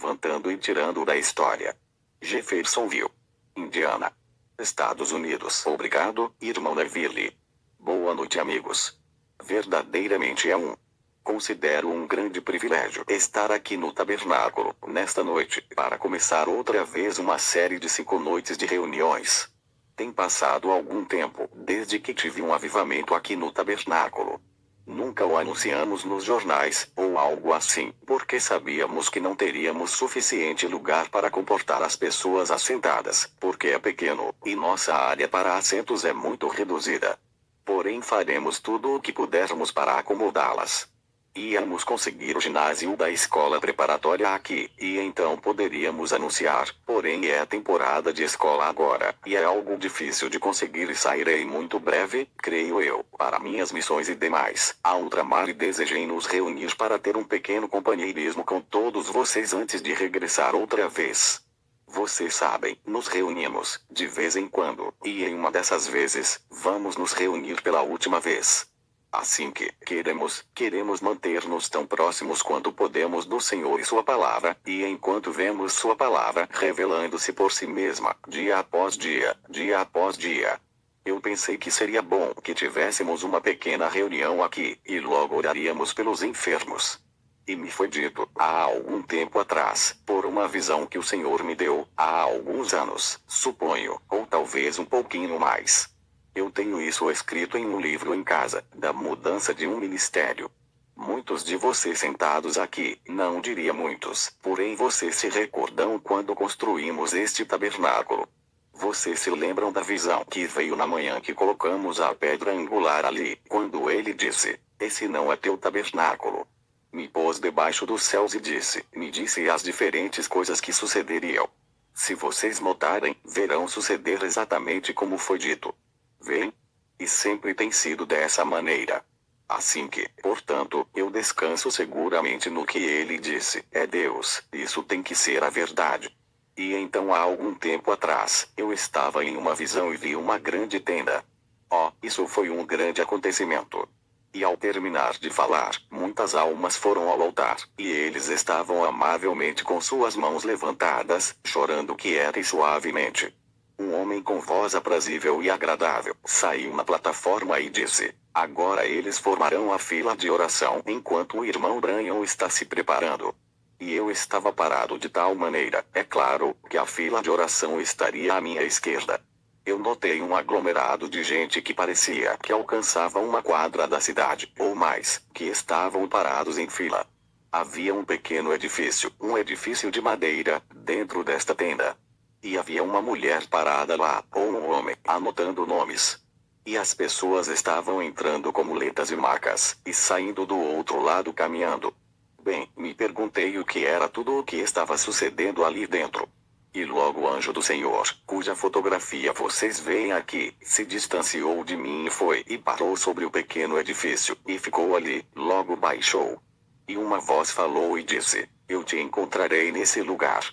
levantando e tirando da história. Jeffersonville, Indiana, Estados Unidos. Obrigado, irmão Neville. Boa noite, amigos. Verdadeiramente considero um grande privilégio estar aqui no tabernáculo, nesta noite, para começar outra vez uma série de 5 noites de reuniões. Tem passado algum tempo, desde que tive um avivamento aqui no tabernáculo. Nunca o anunciamos nos jornais, ou algo assim, porque sabíamos que não teríamos suficiente lugar para comportar as pessoas assentadas, porque é pequeno, e nossa área para assentos é muito reduzida. Porém faremos tudo o que pudermos para acomodá-las. Íamos conseguir o ginásio da escola preparatória aqui, e então poderíamos anunciar, porém é a temporada de escola agora, e é algo difícil de conseguir e sairei muito breve, creio eu, para minhas missões e demais, a ultramar e desejei nos reunir para ter um pequeno companheirismo com todos vocês antes de regressar outra vez. Vocês sabem, nos reunimos, de vez em quando, e em uma dessas vezes, vamos nos reunir pela última vez. Assim que queremos manter-nos tão próximos quanto podemos do Senhor e Sua Palavra, e enquanto vemos Sua Palavra revelando-se por si mesma, dia após dia, dia após dia. Eu pensei que seria bom que tivéssemos uma pequena reunião aqui, e logo oraríamos pelos enfermos. E me foi dito, há algum tempo atrás, por uma visão que o Senhor me deu, há alguns anos, suponho, ou talvez um pouquinho mais. Eu tenho isso escrito em um livro em casa, da mudança de um ministério. Muitos de vocês sentados aqui, não diria muitos, porém vocês se recordam quando construímos este tabernáculo. Vocês se lembram da visão que veio na manhã que colocamos a pedra angular ali, quando ele disse, esse não é teu tabernáculo. Me pôs debaixo dos céus e me disse as diferentes coisas que sucederiam. Se vocês notarem, verão suceder exatamente como foi dito. Vem? E sempre tem sido dessa maneira. Assim que, portanto, eu descanso seguramente no que ele disse. É Deus, isso tem que ser a verdade. E então há algum tempo atrás, eu estava em uma visão e vi uma grande tenda. Isso foi um grande acontecimento. E ao terminar de falar, muitas almas foram ao altar, e eles estavam amavelmente com suas mãos levantadas, chorando quieta e suavemente. Um homem com voz aprazível e agradável saiu na plataforma e disse, agora eles formarão a fila de oração enquanto o irmão Branham está se preparando. E eu estava parado de tal maneira, é claro, que a fila de oração estaria à minha esquerda. Eu notei um aglomerado de gente que parecia que alcançava uma quadra da cidade, ou mais, que estavam parados em fila. Havia um pequeno edifício, um edifício de madeira, dentro desta tenda. E havia uma mulher parada lá, ou um homem, anotando nomes. E as pessoas estavam entrando com muletas e macas, e saindo do outro lado caminhando. Bem, me perguntei o que era tudo o que estava sucedendo ali dentro. E logo o anjo do Senhor, cuja fotografia vocês veem aqui, se distanciou de mim e parou sobre o pequeno edifício, e ficou ali, logo baixou. E uma voz falou e disse, eu te encontrarei nesse lugar.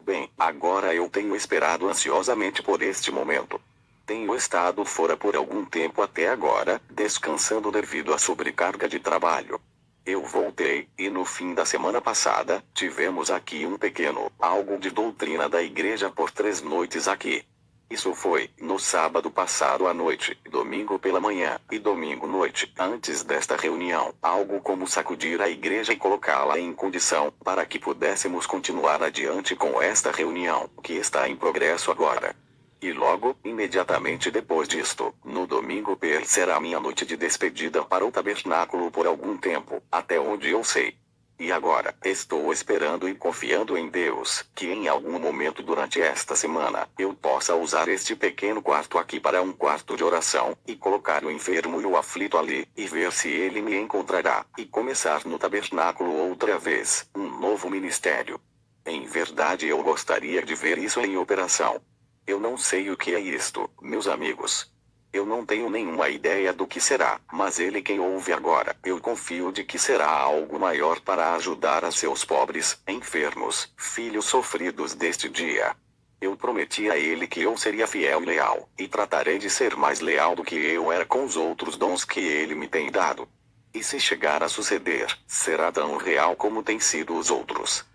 Bem, agora eu tenho esperado ansiosamente por este momento. Tenho estado fora por algum tempo até agora, descansando devido à sobrecarga de trabalho. Eu voltei, e no fim da semana passada, tivemos aqui um pequeno, algo de doutrina da igreja por 3 noites aqui. Isso foi, no sábado passado à noite, domingo pela manhã, e domingo noite, antes desta reunião, algo como sacudir a igreja e colocá-la em condição, para que pudéssemos continuar adiante com esta reunião, que está em progresso agora. E logo, imediatamente depois disto, no domingo será minha noite de despedida para o tabernáculo por algum tempo, até onde eu sei. E agora, estou esperando e confiando em Deus, que em algum momento durante esta semana, eu possa usar este pequeno quarto aqui para um quarto de oração, e colocar o enfermo e o aflito ali, e ver se ele me encontrará, e começar no tabernáculo outra vez, um novo ministério. Em verdade eu gostaria de ver isso em operação. Eu não sei o que é isto, meus amigos. Eu não tenho nenhuma ideia do que será, mas ele quem ouve agora, eu confio de que será algo maior para ajudar a seus pobres, enfermos, filhos sofridos deste dia. Eu prometi a ele que eu seria fiel e leal, e tratarei de ser mais leal do que eu era com os outros dons que ele me tem dado. E se chegar a suceder, será tão real como tem sido os outros.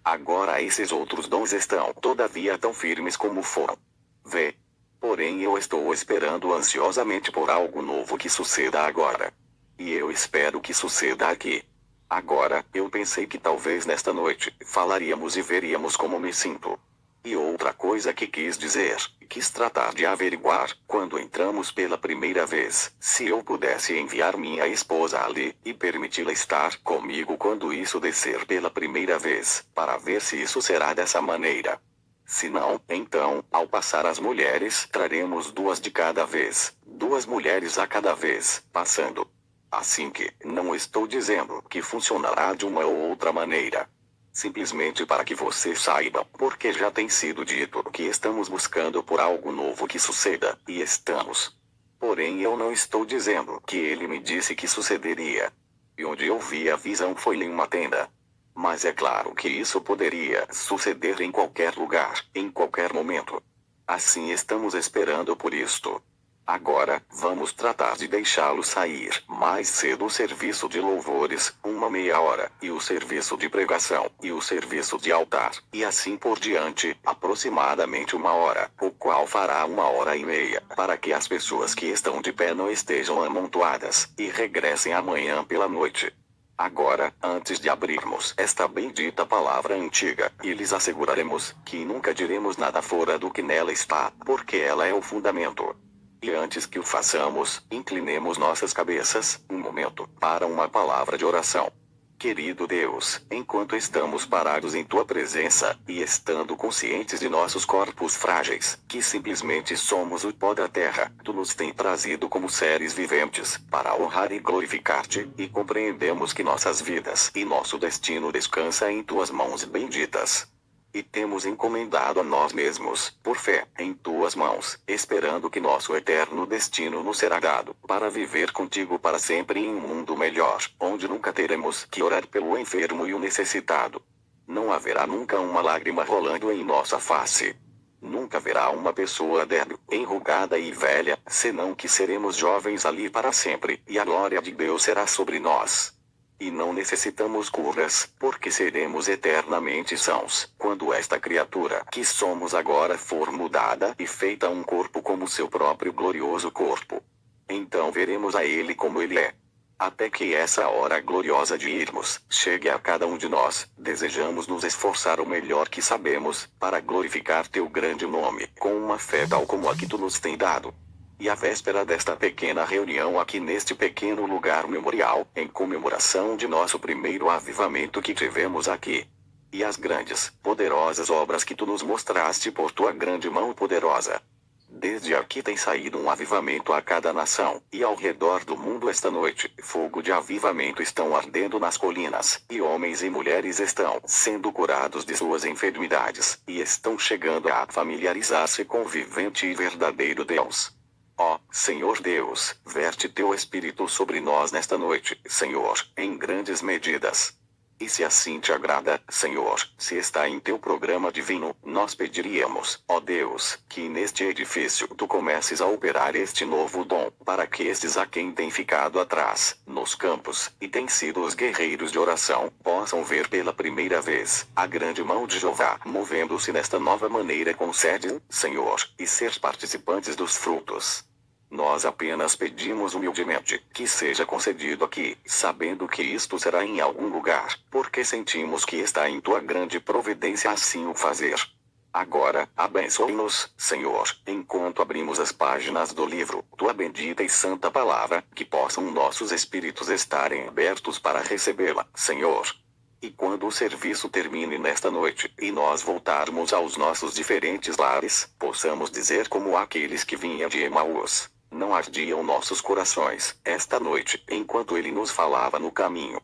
Agora esses outros dons estão todavia tão firmes como foram. Vê. Porém eu estou esperando ansiosamente por algo novo que suceda agora. E eu espero que suceda aqui. Agora, eu pensei que talvez nesta noite, falaríamos e veríamos como me sinto. E outra coisa que quis dizer, quis tratar de averiguar, quando entramos pela primeira vez, se eu pudesse enviar minha esposa ali, e permiti-la estar comigo quando isso descer pela primeira vez, para ver se isso será dessa maneira. Se não, então, ao passar as mulheres, traremos 2 de cada vez, 2 mulheres a cada vez, passando. Assim que, não estou dizendo que funcionará de uma ou outra maneira. Simplesmente para que você saiba, porque já tem sido dito que estamos buscando por algo novo que suceda, e estamos. Porém eu não estou dizendo que ele me disse que sucederia. E onde eu vi a visão foi em uma tenda. Mas é claro que isso poderia suceder em qualquer lugar, em qualquer momento. Assim estamos esperando por isto. Agora, vamos tratar de deixá-lo sair mais cedo o serviço de louvores, 1 meia hora, e o serviço de pregação, e o serviço de altar, e assim por diante, aproximadamente 1 hora, o qual fará 1 hora e meia, para que as pessoas que estão de pé não estejam amontoadas, e regressem amanhã pela noite. Agora, antes de abrirmos esta bendita palavra antiga, e lhes asseguraremos que nunca diremos nada fora do que nela está, porque ela é o fundamento. E antes que o façamos, inclinemos nossas cabeças, um momento, para uma palavra de oração. Querido Deus, enquanto estamos parados em Tua presença, e estando conscientes de nossos corpos frágeis, que simplesmente somos o pó da terra, Tu nos tem trazido como seres viventes, para honrar e glorificar-Te, e compreendemos que nossas vidas e nosso destino descansa em Tuas mãos benditas. E temos encomendado a nós mesmos, por fé, em Tuas mãos, esperando que nosso eterno destino nos será dado, para viver contigo para sempre em um mundo melhor, onde nunca teremos que orar pelo enfermo e o necessitado. Não haverá nunca uma lágrima rolando em nossa face. Nunca haverá uma pessoa débil, enrugada e velha, senão que seremos jovens ali para sempre, e a glória de Deus será sobre nós. E não necessitamos curas, porque seremos eternamente sãos, quando esta criatura que somos agora for mudada e feita um corpo como seu próprio glorioso corpo. Então veremos a Ele como Ele é. Até que essa hora gloriosa de irmos chegue a cada um de nós, desejamos nos esforçar o melhor que sabemos, para glorificar Teu grande nome, com uma fé tal como a que Tu nos tem dado. E a véspera desta pequena reunião aqui neste pequeno lugar memorial, em comemoração de nosso primeiro avivamento que tivemos aqui. E as grandes, poderosas obras que Tu nos mostraste por Tua grande mão poderosa. Desde aqui tem saído um avivamento a cada nação, e ao redor do mundo esta noite, fogo de avivamento estão ardendo nas colinas, e homens e mulheres estão sendo curados de suas enfermidades, e estão chegando a familiarizar-se com o vivente e verdadeiro Deus. Ó, Senhor Deus, verte Teu Espírito sobre nós nesta noite, Senhor, em grandes medidas. E se assim Te agrada, Senhor, se está em Teu programa divino, nós pediríamos, ó Deus, que neste edifício Tu comeces a operar este novo dom, para que estes a quem tem ficado atrás, nos campos, e têm sido os guerreiros de oração, possam ver pela primeira vez a grande mão de Jeová movendo-se nesta nova maneira com sede, Senhor, e ser participantes dos frutos. Nós apenas pedimos humildemente que seja concedido aqui, sabendo que isto será em algum lugar, porque sentimos que está em Tua grande providência assim o fazer. Agora, abençoe-nos, Senhor, enquanto abrimos as páginas do livro, Tua bendita e santa palavra, que possam nossos espíritos estarem abertos para recebê-la, Senhor. E quando o serviço termine nesta noite, e nós voltarmos aos nossos diferentes lares, possamos dizer como aqueles que vinham de Emaús. Não ardiam nossos corações, esta noite, enquanto Ele nos falava no caminho.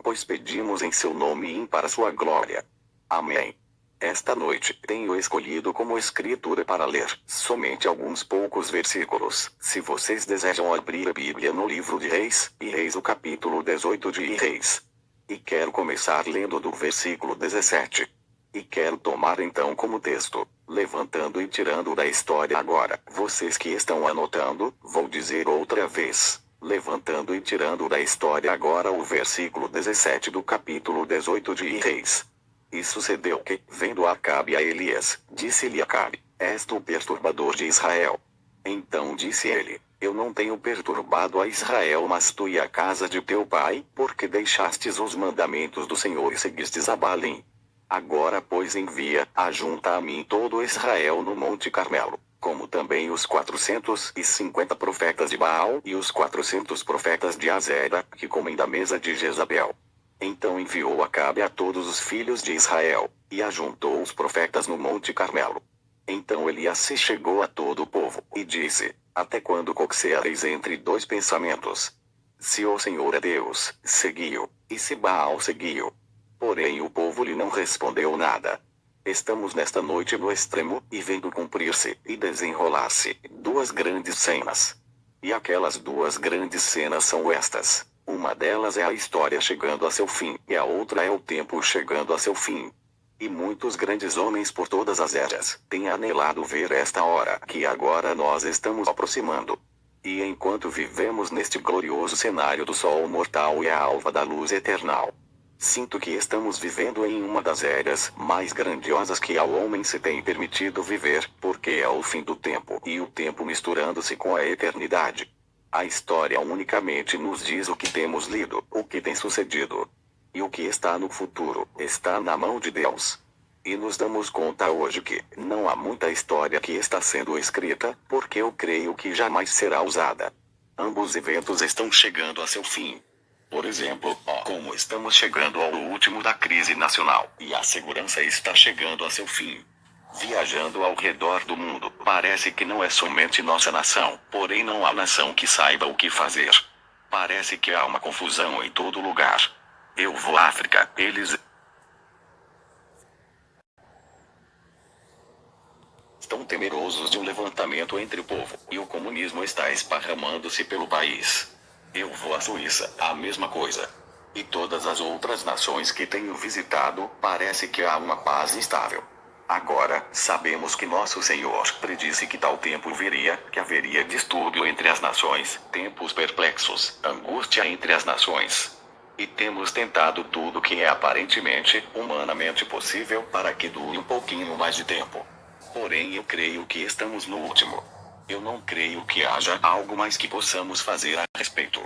Pois pedimos em Seu nome e para Sua glória. Amém. Esta noite, tenho escolhido como escritura para ler, somente alguns poucos versículos. Se vocês desejam abrir a Bíblia no livro de Reis, e Reis o capítulo 18 de Reis. E quero começar lendo do versículo 17. E quero tomar então como texto, levantando e tirando da história agora. Vocês que estão anotando, vou dizer outra vez. Levantando e tirando da história agora o versículo 17 do capítulo 18 de Reis. E sucedeu que, vendo Acabe a Elias, disse-lhe Acabe: És tu o perturbador de Israel? Então disse ele: Eu não tenho perturbado a Israel, mas tu e a casa de teu pai, porque deixastes os mandamentos do Senhor e seguistes a Baalim. Agora, pois, envia, ajunta a mim todo Israel no Monte Carmelo, como também os 450 profetas de Baal e os 400 profetas de Azera, que comem da mesa de Jezabel. Então enviou Acabe a todos os filhos de Israel, e ajuntou os profetas no Monte Carmelo. Então Elias se chegou a todo o povo, e disse: Até quando coxeareis entre dois pensamentos? Se o Senhor é Deus, segui-o, e se Baal, segui-o. Porém o povo lhe não respondeu nada. Estamos nesta noite no extremo, e vendo cumprir-se, e desenrolar-se, duas grandes cenas. E aquelas duas grandes cenas são estas. Uma delas é a história chegando a seu fim, e a outra é o tempo chegando a seu fim. E muitos grandes homens por todas as eras têm anelado ver esta hora que agora nós estamos aproximando. E enquanto vivemos neste glorioso cenário do sol mortal e a alva da luz eternal, sinto que estamos vivendo em uma das eras mais grandiosas que ao homem se tem permitido viver, porque é o fim do tempo e o tempo misturando-se com a eternidade. A história unicamente nos diz o que temos lido, o que tem sucedido. E o que está no futuro, está na mão de Deus. E nos damos conta hoje que não há muita história que está sendo escrita, porque eu creio que jamais será usada. Ambos eventos estão chegando a seu fim. Por exemplo, como estamos chegando ao último da crise nacional, e a segurança está chegando a seu fim. Viajando ao redor do mundo, parece que não é somente nossa nação, porém não há nação que saiba o que fazer. Parece que há uma confusão em todo lugar. Eu vou à África, eles estão temerosos de um levantamento entre o povo, e o comunismo está esparramando-se pelo país. Eu vou à Suíça, a mesma coisa. E todas as outras nações que tenho visitado, parece que há uma paz estável. Agora, sabemos que nosso Senhor predisse que tal tempo viria, que haveria distúrbio entre as nações, tempos perplexos, angústia entre as nações. E temos tentado tudo que é aparentemente, humanamente possível para que dure um pouquinho mais de tempo. Porém eu creio que estamos no último. Eu não creio que haja algo mais que possamos fazer a respeito.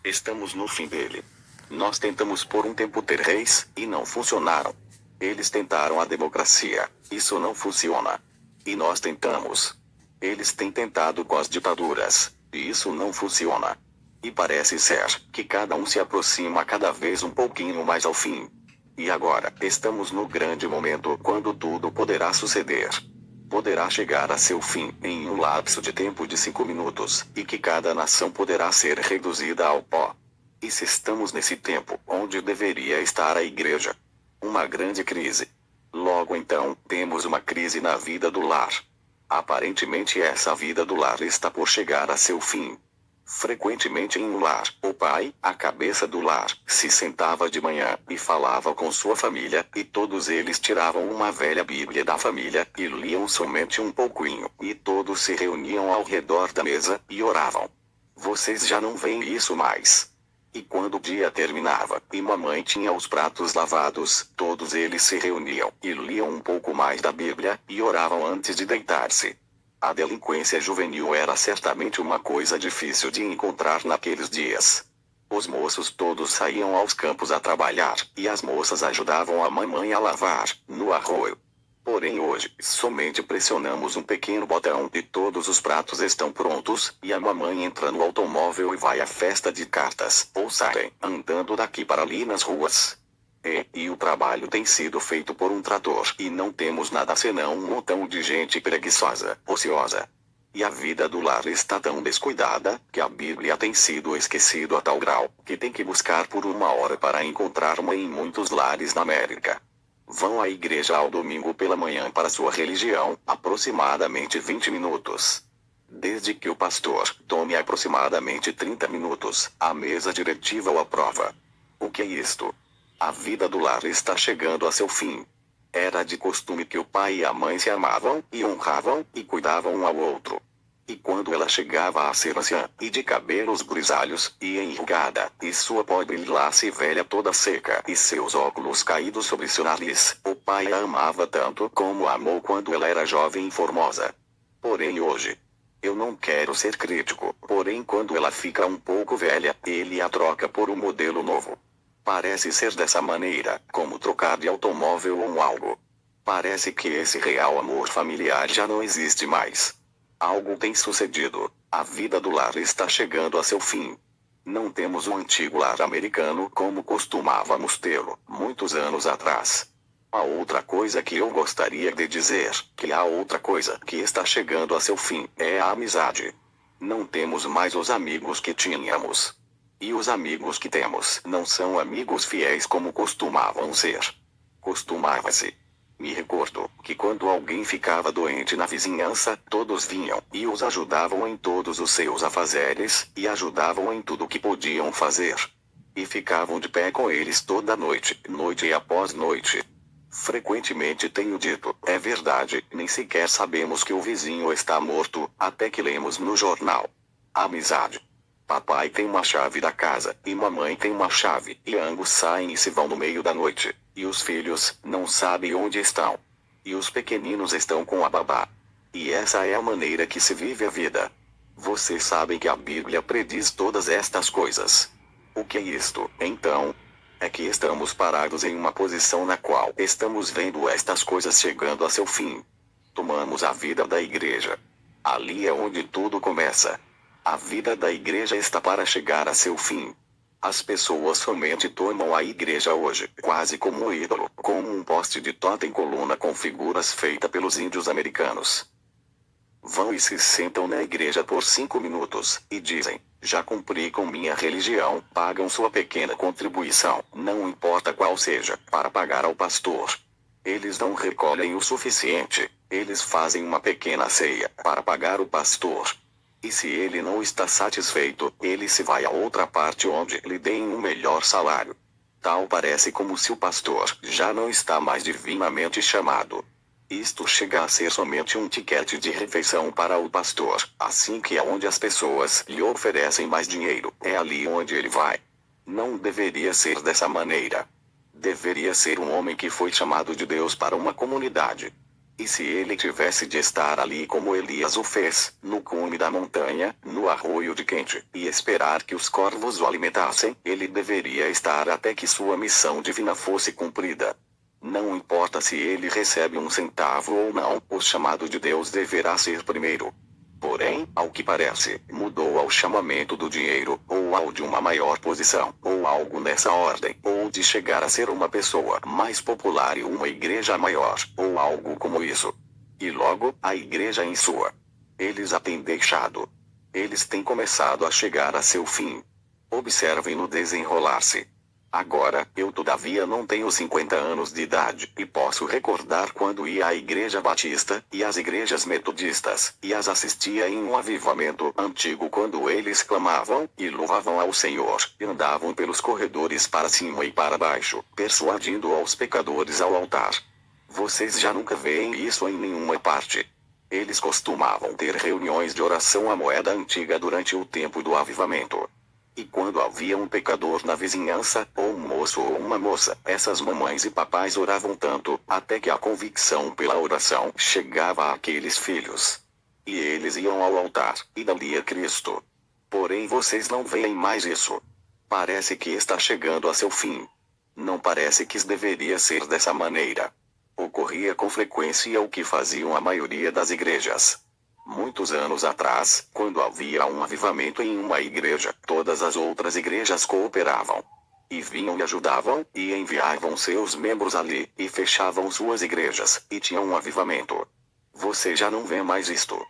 Estamos no fim dele. Nós tentamos por um tempo ter reis, e não funcionaram. Eles tentaram a democracia, isso não funciona. E nós tentamos. Eles têm tentado com as ditaduras, e isso não funciona. E parece ser que cada um se aproxima cada vez um pouquinho mais ao fim. E agora, estamos no grande momento quando tudo poderá suceder. Poderá chegar a seu fim em um lapso de tempo de 5 minutos, e que cada nação poderá ser reduzida ao pó. E se estamos nesse tempo, onde deveria estar a igreja? Uma grande crise. Logo então, temos uma crise na vida do lar. Aparentemente essa vida do lar está por chegar a seu fim. Frequentemente em um lar, o pai, a cabeça do lar, se sentava de manhã e falava com sua família, e todos eles tiravam uma velha Bíblia da família, e liam somente um pouquinho, e todos se reuniam ao redor da mesa, e oravam. Vocês já não veem isso mais. E quando o dia terminava, e mamãe tinha os pratos lavados, todos eles se reuniam, e liam um pouco mais da Bíblia, e oravam antes de deitar-se. A delinquência juvenil era certamente uma coisa difícil de encontrar naqueles dias. Os moços todos saíam aos campos a trabalhar, e as moças ajudavam a mamãe a lavar, no arroio. Porém hoje, somente pressionamos um pequeno botão e todos os pratos estão prontos, e a mamãe entra no automóvel e vai à festa de cartas, ou saem, andando daqui para ali nas ruas. E o trabalho tem sido feito por um trator, e não temos nada senão um montão de gente preguiçosa, ociosa. E a vida do lar está tão descuidada, que a Bíblia tem sido esquecido a tal grau, que tem que buscar por 1 hora para encontrar uma em muitos lares na América. Vão à igreja ao domingo pela manhã para sua religião, aproximadamente 20 minutos. Desde que o pastor tome aproximadamente 30 minutos, a mesa diretiva o aprova. O que é isto? A vida do lar está chegando a seu fim. Era de costume que o pai e a mãe se amavam, e honravam, e cuidavam um ao outro. E quando ela chegava a ser anciã, e de cabelos grisalhos, e enrugada, e sua pobre lace velha toda seca, e seus óculos caídos sobre seu nariz, o pai a amava tanto como a amou quando ela era jovem e formosa. Porém hoje, eu não quero ser crítico, porém quando ela fica um pouco velha, ele a troca por um modelo novo. Parece ser dessa maneira, como trocar de automóvel ou algo. Parece que esse real amor familiar já não existe mais. Algo tem sucedido. A vida do lar está chegando a seu fim. Não temos o antigo lar americano como costumávamos tê-lo, muitos anos atrás. A outra coisa que eu gostaria de dizer, que a outra coisa que está chegando a seu fim, é a amizade. Não temos mais os amigos que tínhamos. E os amigos que temos não são amigos fiéis como costumavam ser. Costumava-se. Me recordo que quando alguém ficava doente na vizinhança, todos vinham e os ajudavam em todos os seus afazeres, e ajudavam em tudo que podiam fazer. E ficavam de pé com eles toda noite, noite após noite. Frequentemente tenho dito, é verdade, nem sequer sabemos que o vizinho está morto, até que lemos no jornal. Amizade. Papai tem uma chave da casa, e mamãe tem uma chave, e ambos saem e se vão no meio da noite, e os filhos não sabem onde estão. E os pequeninos estão com a babá. E essa é a maneira que se vive a vida. Vocês sabem que a Bíblia prediz todas estas coisas. O que é isto, então? É que estamos parados em uma posição na qual estamos vendo estas coisas chegando a seu fim. Tomamos a vida da igreja. Ali é onde tudo começa. A vida da igreja está para chegar a seu fim. As pessoas somente tomam a igreja hoje, quase como um ídolo, como um poste de totem coluna com figuras feitas pelos índios americanos. Vão e se sentam na igreja por 5 minutos, e dizem, já cumpri com minha religião, pagam sua pequena contribuição, não importa qual seja, para pagar ao pastor. Eles não recolhem o suficiente, eles fazem uma pequena ceia, para pagar o pastor. E se ele não está satisfeito, ele se vai a outra parte onde lhe deem um melhor salário. Tal parece como se o pastor já não está mais divinamente chamado. Isto chega a ser somente um tiquete de refeição para o pastor, assim que é onde as pessoas lhe oferecem mais dinheiro, é ali onde ele vai. Não deveria ser dessa maneira. Deveria ser um homem que foi chamado de Deus para uma comunidade. E se ele tivesse de estar ali como Elias o fez, no cume da montanha, no arroio de quente, e esperar que os corvos o alimentassem, ele deveria estar até que sua missão divina fosse cumprida. Não importa se ele recebe um centavo ou não, o chamado de Deus deverá ser primeiro. Porém, ao que parece, mudou ao chamamento do dinheiro, ou ao de uma maior posição, ou algo nessa ordem, ou de chegar a ser uma pessoa mais popular e uma igreja maior, ou algo como isso. E logo, a igreja em sua. Eles a têm deixado. Eles têm começado a chegar a seu fim. Observem-no desenrolar-se. Agora, eu todavia não tenho 50 anos de idade, e posso recordar quando ia à igreja batista, e às igrejas metodistas, e as assistia em um avivamento antigo quando eles clamavam, e louvavam ao Senhor, e andavam pelos corredores para cima e para baixo, persuadindo aos pecadores ao altar. Vocês já nunca veem isso em nenhuma parte. Eles costumavam ter reuniões de oração à moeda antiga durante o tempo do avivamento. E quando havia um pecador na vizinhança, ou um moço ou uma moça, essas mamães e papais oravam tanto, até que a convicção pela oração chegava àqueles filhos. E eles iam ao altar, e dali a Cristo. Porém vocês não veem mais isso. Parece que está chegando a seu fim. Não parece que deveria ser dessa maneira. Ocorria com frequência o que faziam a maioria das igrejas. Muitos anos atrás, quando havia um avivamento em uma igreja, todas as outras igrejas cooperavam. E vinham e ajudavam, e enviavam seus membros ali, e fechavam suas igrejas, e tinham um avivamento. Você já não vê mais isto.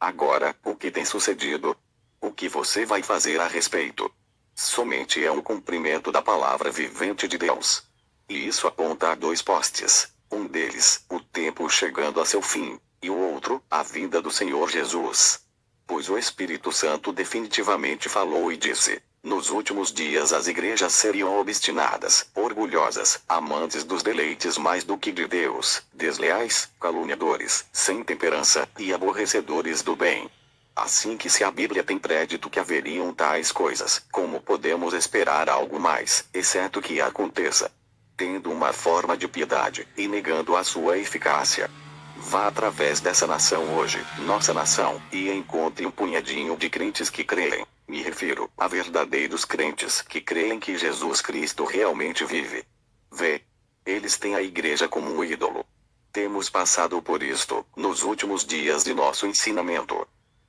Agora, o que tem sucedido? O que você vai fazer a respeito? Somente é um cumprimento da palavra vivente de Deus. E isso aponta a 2 postes. Um deles, o tempo chegando a seu fim. E o outro, a vinda do Senhor Jesus. Pois o Espírito Santo definitivamente falou e disse, nos últimos dias as igrejas seriam obstinadas, orgulhosas, amantes dos deleites mais do que de Deus, desleais, caluniadores, sem temperança, e aborrecedores do bem. Assim que se a Bíblia tem prédito que haveriam tais coisas, como podemos esperar algo mais, exceto que aconteça? Tendo uma forma de piedade, e negando a sua eficácia. Vá através dessa nação hoje, nossa nação, e encontre um punhadinho de crentes que creem. Me refiro a verdadeiros crentes que creem que Jesus Cristo realmente vive. Vê. Eles têm a igreja como um ídolo. Temos passado por isto, nos últimos dias de nosso ensinamento.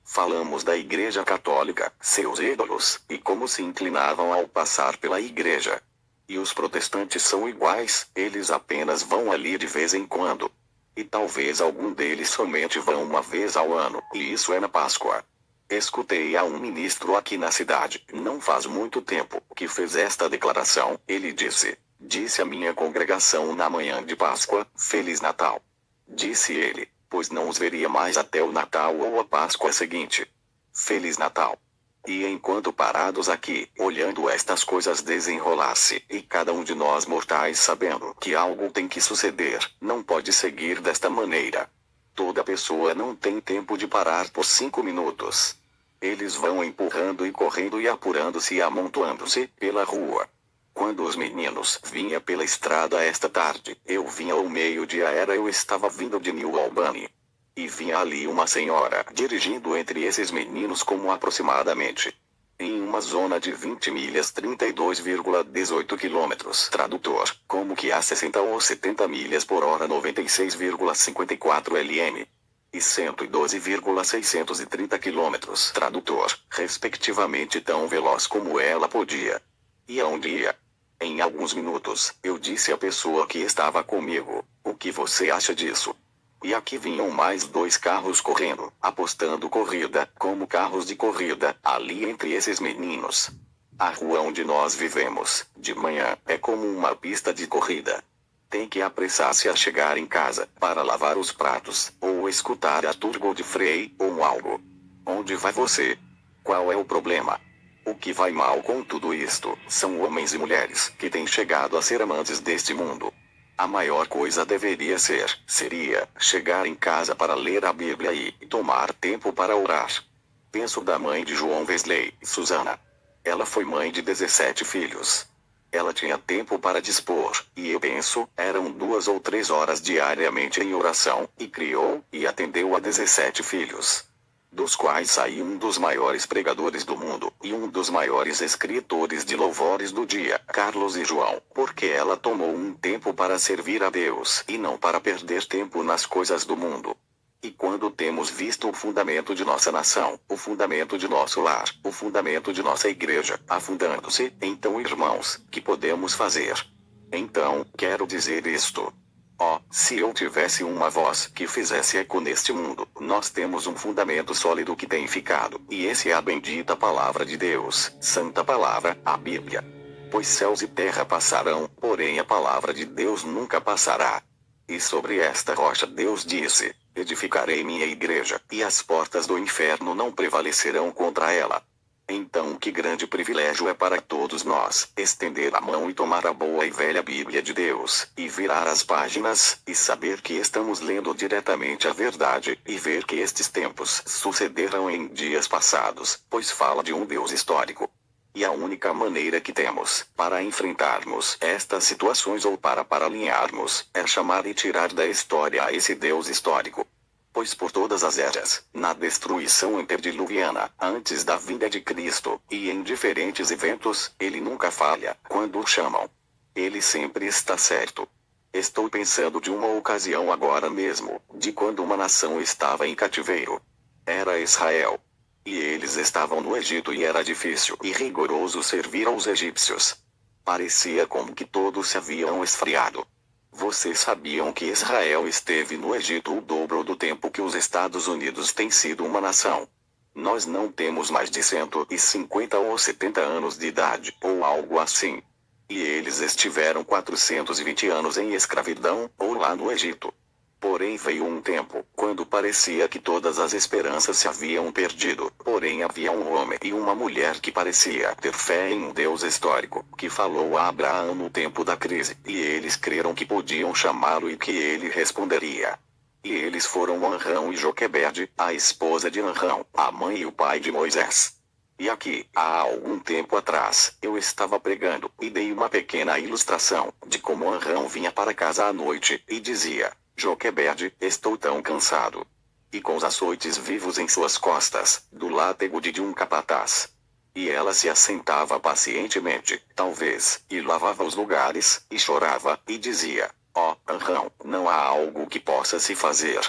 Falamos da Igreja Católica, seus ídolos, e como se inclinavam ao passar pela igreja. E os protestantes são iguais, eles apenas vão ali de vez em quando. E talvez algum deles somente vão uma vez ao ano, e isso é na Páscoa. Escutei a um ministro aqui na cidade, não faz muito tempo, que fez esta declaração. Ele disse à minha congregação na manhã de Páscoa, Feliz Natal. Disse ele, pois não os veria mais até o Natal ou a Páscoa seguinte. Feliz Natal. E enquanto parados aqui, olhando estas coisas desenrolar-se, e cada um de nós mortais sabendo que algo tem que suceder, não pode seguir desta maneira. Toda pessoa não tem tempo de parar por 5 minutos. Eles vão empurrando e correndo e apurando-se e amontoando-se pela rua. Quando os meninos vinham pela estrada esta tarde, eu vinha ao meio-dia eu estava vindo de New Albany. E vinha ali uma senhora dirigindo entre esses meninos como aproximadamente. Em uma zona de 20 milhas 32,18 quilômetros. Tradutor, como que a 60 ou 70 milhas por hora 96,54 lm. E 112,630 quilômetros. Tradutor, respectivamente tão veloz como ela podia. E aonde ia? Em alguns minutos, eu disse à pessoa que estava comigo, o que você acha disso? E aqui vinham mais 2 carros correndo, apostando corrida, como carros de corrida, ali entre esses meninos. A rua onde nós vivemos, de manhã, é como uma pista de corrida. Tem que apressar-se a chegar em casa, para lavar os pratos, ou escutar a turbo de Frei, ou algo. Onde vai você? Qual é o problema? O que vai mal com tudo isto, são homens e mulheres, que têm chegado a ser amantes deste mundo. A maior coisa seria, chegar em casa para ler a Bíblia e tomar tempo para orar. Penso da mãe de João Wesley, Susana. Ela foi mãe de 17 filhos. Ela tinha tempo para dispor, e eu penso, eram 2 ou 3 horas diariamente em oração, e criou, e atendeu a 17 filhos. Dos quais saiu um dos maiores pregadores do mundo, e um dos maiores escritores de louvores do dia, Carlos e João, porque ela tomou um tempo para servir a Deus, e não para perder tempo nas coisas do mundo. E quando temos visto o fundamento de nossa nação, o fundamento de nosso lar, o fundamento de nossa igreja, afundando-se, então irmãos, que podemos fazer? Então, quero dizer isto. Oh, se eu tivesse uma voz que fizesse eco neste mundo, nós temos um fundamento sólido que tem ficado, e esse é a bendita palavra de Deus, santa palavra, a Bíblia. Pois céus e terra passarão, porém a palavra de Deus nunca passará. E sobre esta rocha Deus disse, edificarei minha igreja, e as portas do inferno não prevalecerão contra ela. Então que grande privilégio é para todos nós, estender a mão e tomar a boa e velha Bíblia de Deus, e virar as páginas, e saber que estamos lendo diretamente a verdade, e ver que estes tempos sucederam em dias passados, pois fala de um Deus histórico. E a única maneira que temos, para enfrentarmos estas situações ou para alinharmos, é chamar e tirar da história a esse Deus histórico. Pois por todas as eras, na destruição interdiluviana, antes da vinda de Cristo, e em diferentes eventos, ele nunca falha, quando o chamam. Ele sempre está certo. Estou pensando de uma ocasião agora mesmo, de quando uma nação estava em cativeiro. Era Israel. E eles estavam no Egito e era difícil e rigoroso servir aos egípcios. Parecia como que todos se haviam esfriado. Vocês sabiam que Israel esteve no Egito o dobro do tempo que os Estados Unidos têm sido uma nação? Nós não temos mais de 150 ou 70 anos de idade, ou algo assim. E eles estiveram 420 anos em escravidão, ou lá no Egito. Porém veio um tempo, quando parecia que todas as esperanças se haviam perdido, porém havia um homem e uma mulher que parecia ter fé em um Deus histórico, que falou a Abraão no tempo da crise, e eles creram que podiam chamá-lo e que ele responderia. E eles foram Anrão e Joquebede, a esposa de Anrão, a mãe e o pai de Moisés. E aqui, há algum tempo atrás, eu estava pregando, e dei uma pequena ilustração, de como Anrão vinha para casa à noite, e dizia: Joquebede, estou tão cansado. E com os açoites vivos em suas costas, do látego de um capataz. E ela se assentava pacientemente, talvez, e lavava os lugares, e chorava, e dizia: ó, Anrão, não há algo que possa se fazer.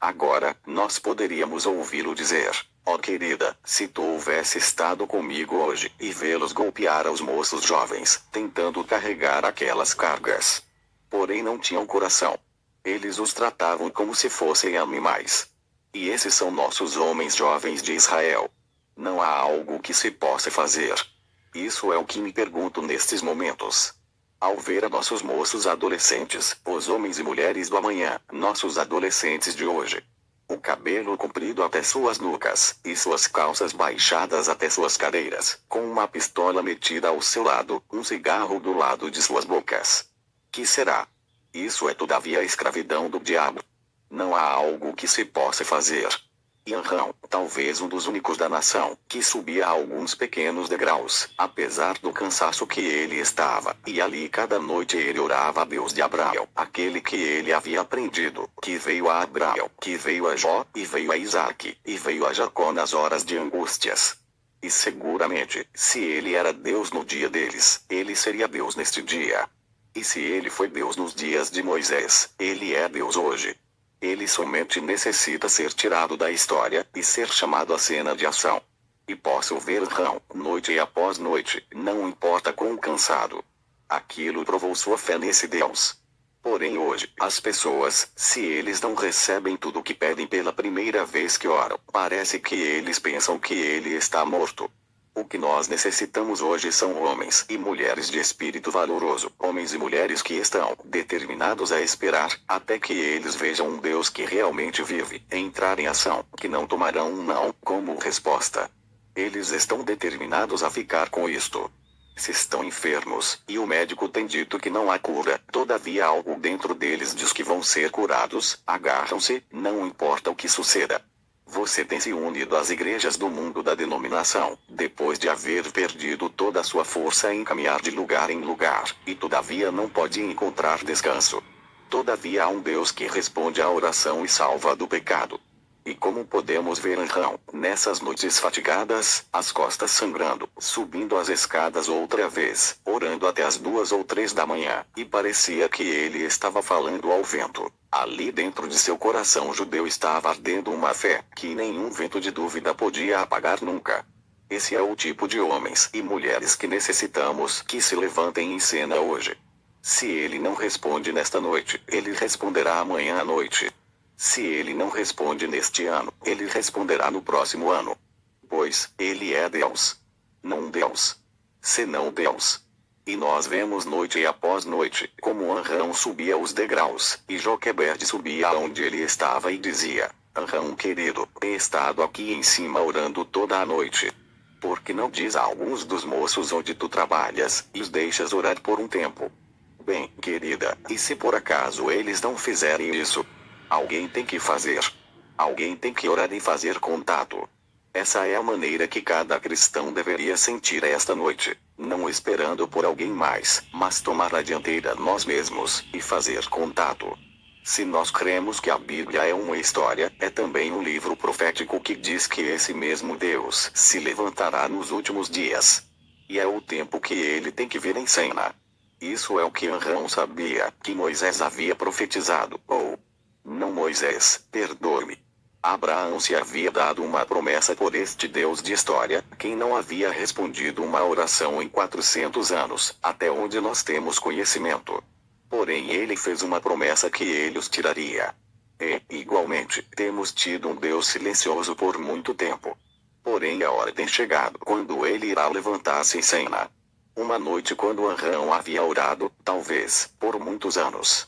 Agora, nós poderíamos ouvi-lo dizer: ó querida, se tu houvesse estado comigo hoje, e vê-los golpear aos moços jovens, tentando carregar aquelas cargas. Porém não tinham coração. Eles os tratavam como se fossem animais. E esses são nossos homens jovens de Israel. Não há algo que se possa fazer. Isso é o que me pergunto nestes momentos. Ao ver a nossos moços adolescentes, os homens e mulheres do amanhã, nossos adolescentes de hoje. O cabelo comprido até suas nucas, e suas calças baixadas até suas cadeiras, com uma pistola metida ao seu lado, um cigarro do lado de suas bocas. Que será? Isso é todavia a escravidão do diabo. Não há algo que se possa fazer. E Anrão, talvez um dos únicos da nação, que subia a alguns pequenos degraus, apesar do cansaço que ele estava, e ali cada noite ele orava a Deus de Abraão, aquele que ele havia aprendido, que veio a Abraão, que veio a Jó, e veio a Isaque, e veio a Jacó nas horas de angústias. E seguramente, se ele era Deus no dia deles, ele seria Deus neste dia. E se ele foi Deus nos dias de Moisés, ele é Deus hoje. Ele somente necessita ser tirado da história, e ser chamado à cena de ação. E posso ver Anrão, noite após noite, não importa quão cansado. Aquilo provou sua fé nesse Deus. Porém hoje, as pessoas, se eles não recebem tudo o que pedem pela primeira vez que oram, parece que eles pensam que ele está morto. O que nós necessitamos hoje são homens e mulheres de espírito valoroso, homens e mulheres que estão determinados a esperar, até que eles vejam um Deus que realmente vive, entrar em ação, que não tomarão um não como resposta. Eles estão determinados a ficar com isto. Se estão enfermos, e o médico tem dito que não há cura, todavia algo dentro deles diz que vão ser curados, agarram-se, não importa o que suceda. Você tem se unido às igrejas do mundo da denominação, depois de haver perdido toda a sua força em caminhar de lugar em lugar, e todavia não pode encontrar descanso. Todavia há um Deus que responde à oração e salva do pecado. E como podemos ver Anrão, nessas noites fatigadas, as costas sangrando, subindo as escadas outra vez, orando até as 2 ou 3 da manhã, e parecia que ele estava falando ao vento. Ali dentro de seu coração judeu estava ardendo uma fé, que nenhum vento de dúvida podia apagar nunca. Esse é o tipo de homens e mulheres que necessitamos que se levantem em cena hoje. Se ele não responde nesta noite, ele responderá amanhã à noite. Se ele não responde neste ano, ele responderá no próximo ano. Pois, ele é Deus. Não Deus. Senão Deus. E nós vemos noite após noite, como Anrão subia os degraus, e Joquebede subia aonde ele estava e dizia: Anrão querido, tenho estado aqui em cima orando toda a noite. Por que não diz a alguns dos moços onde tu trabalhas, e os deixas orar por um tempo? Bem, querida, e se por acaso eles não fizerem isso? Alguém tem que fazer. Alguém tem que orar e fazer contato. Essa é a maneira que cada cristão deveria sentir esta noite, não esperando por alguém mais, mas tomar a dianteira nós mesmos, e fazer contato. Se nós cremos que a Bíblia é uma história, é também um livro profético que diz que esse mesmo Deus se levantará nos últimos dias. E é o tempo que ele tem que vir em cena. Isso é o que Anrão sabia, que Moisés havia profetizado, ou... Não Moisés, perdoe-me. Abraão se havia dado uma promessa por este Deus de história, quem não havia respondido uma oração em 400 anos, até onde nós temos conhecimento. Porém ele fez uma promessa que ele os tiraria. E, igualmente, temos tido um Deus silencioso por muito tempo. Porém a hora tem chegado quando ele irá levantar-se em cena. Uma noite quando Anrão havia orado, talvez, por muitos anos.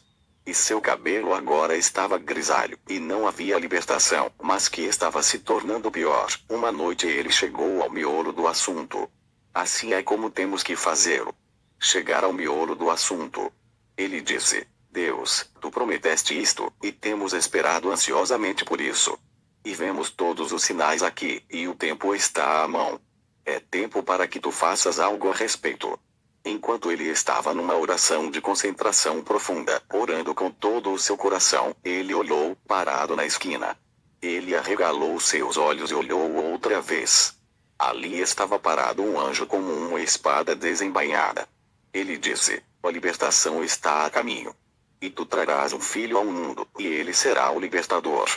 E seu cabelo agora estava grisalho, e não havia libertação, mas que estava se tornando pior. Uma noite ele chegou ao miolo do assunto. Assim é como temos que fazê-lo. Chegar ao miolo do assunto. Ele disse: Deus, tu prometeste isto, e temos esperado ansiosamente por isso. E vemos todos os sinais aqui, e o tempo está à mão. É tempo para que tu faças algo a respeito. Enquanto ele estava numa oração de concentração profunda, orando com todo o seu coração, ele olhou, parado na esquina. Ele arregalou seus olhos e olhou outra vez. Ali estava parado um anjo com uma espada desembainhada. Ele disse: a libertação está a caminho. E tu trarás um filho ao mundo, e ele será o libertador.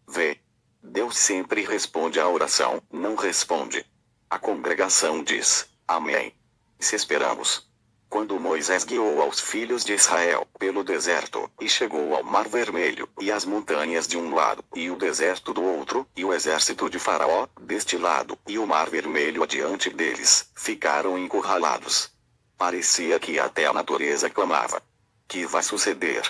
Vê. Deus sempre responde à oração, não responde. A congregação diz: Amém. Se esperamos. Quando Moisés guiou aos filhos de Israel pelo deserto, e chegou ao Mar Vermelho, e as montanhas de um lado, e o deserto do outro, e o exército de Faraó, deste lado, e o Mar Vermelho adiante deles, ficaram encurralados. Parecia que até a natureza clamava: que vai suceder?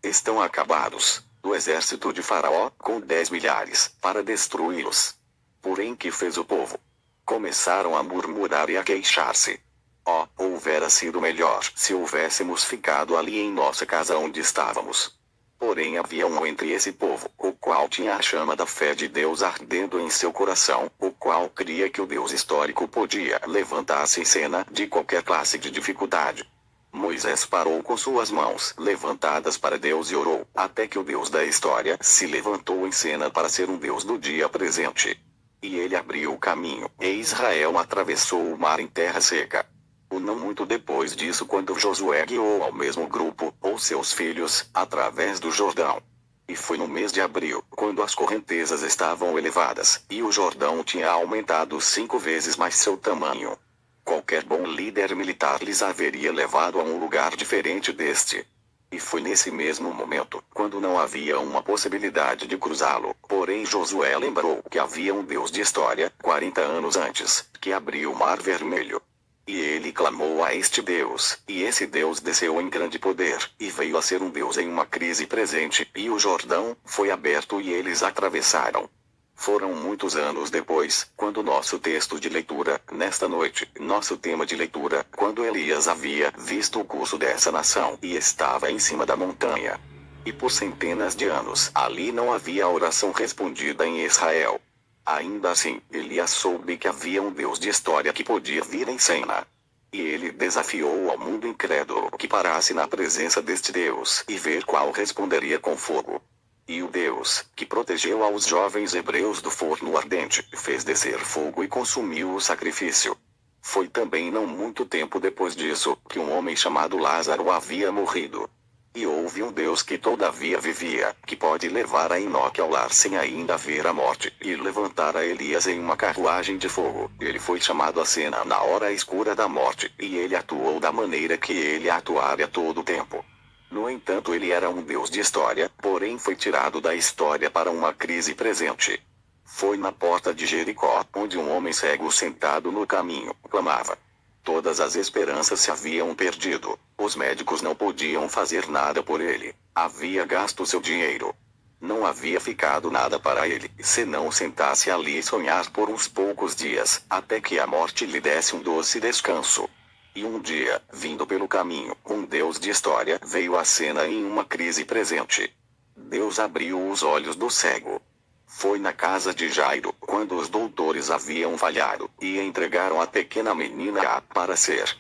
Estão acabados, do exército de Faraó, com 10 milhares, para destruí-los. Porém, que fez o povo? Começaram a murmurar e a queixar-se. Oh, houvera sido melhor se houvéssemos ficado ali em nossa casa onde estávamos. Porém havia um entre esse povo, o qual tinha a chama da fé de Deus ardendo em seu coração, o qual cria que o Deus histórico podia levantar-se em cena de qualquer classe de dificuldade. Moisés parou com suas mãos levantadas para Deus e orou, até que o Deus da história se levantou em cena para ser um Deus do dia presente. E ele abriu o caminho, e Israel atravessou o mar em terra seca. Não muito depois disso, quando Josué guiou ao mesmo grupo, ou seus filhos, através do Jordão. E foi no mês de abril, quando as correntezas estavam elevadas, e o Jordão tinha aumentado 5 vezes mais seu tamanho. Qualquer bom líder militar lhes haveria levado a um lugar diferente deste. E foi nesse mesmo momento, quando não havia uma possibilidade de cruzá-lo, porém Josué lembrou que havia um Deus de história, 40 anos antes, que abriu o Mar Vermelho. E ele clamou a este Deus, e esse Deus desceu em grande poder, e veio a ser um Deus em uma crise presente, e o Jordão foi aberto e eles atravessaram. Foram muitos anos depois, quando nosso texto de leitura, nesta noite, nosso tema de leitura, quando Elias havia visto o curso dessa nação, e estava em cima da montanha. E por centenas de anos, ali não havia oração respondida em Israel. Ainda assim, Elias soube que havia um Deus de história que podia vir em cena. E ele desafiou ao mundo incrédulo que parasse na presença deste Deus e ver qual responderia com fogo. E o Deus, que protegeu aos jovens hebreus do forno ardente, fez descer fogo e consumiu o sacrifício. Foi também não muito tempo depois disso, que um homem chamado Lázaro havia morrido. E houve um Deus que todavia vivia, que pode levar a Enoque ao lar sem ainda ver a morte, e levantar a Elias em uma carruagem de fogo. Ele foi chamado à cena na hora escura da morte, e ele atuou da maneira que ele atuara a todo tempo. No entanto, ele era um Deus de história, porém foi tirado da história para uma crise presente. Foi na porta de Jericó, onde um homem cego sentado no caminho, clamava. Todas as esperanças se haviam perdido. Os médicos não podiam fazer nada por ele. Havia gasto seu dinheiro. Não havia ficado nada para ele, senão sentar-se ali e sonhar por uns poucos dias, até que a morte lhe desse um doce descanso. E um dia, vindo pelo caminho, um Deus de história veio à cena em uma crise presente. Deus abriu os olhos do cego. Foi na casa de Jairo, quando os doutores haviam falhado, e entregaram a pequena menina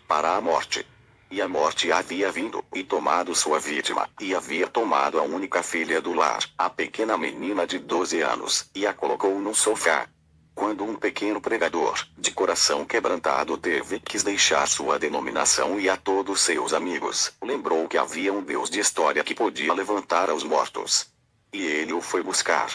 para a morte. E a morte havia vindo, e tomado sua vítima, e havia tomado a única filha do lar, a pequena menina de 12 anos, e a colocou no sofá. Quando um pequeno pregador, de coração quebrantado, teve que deixar sua denominação e a todos seus amigos, lembrou que havia um Deus de história que podia levantar aos mortos. E ele o foi buscar.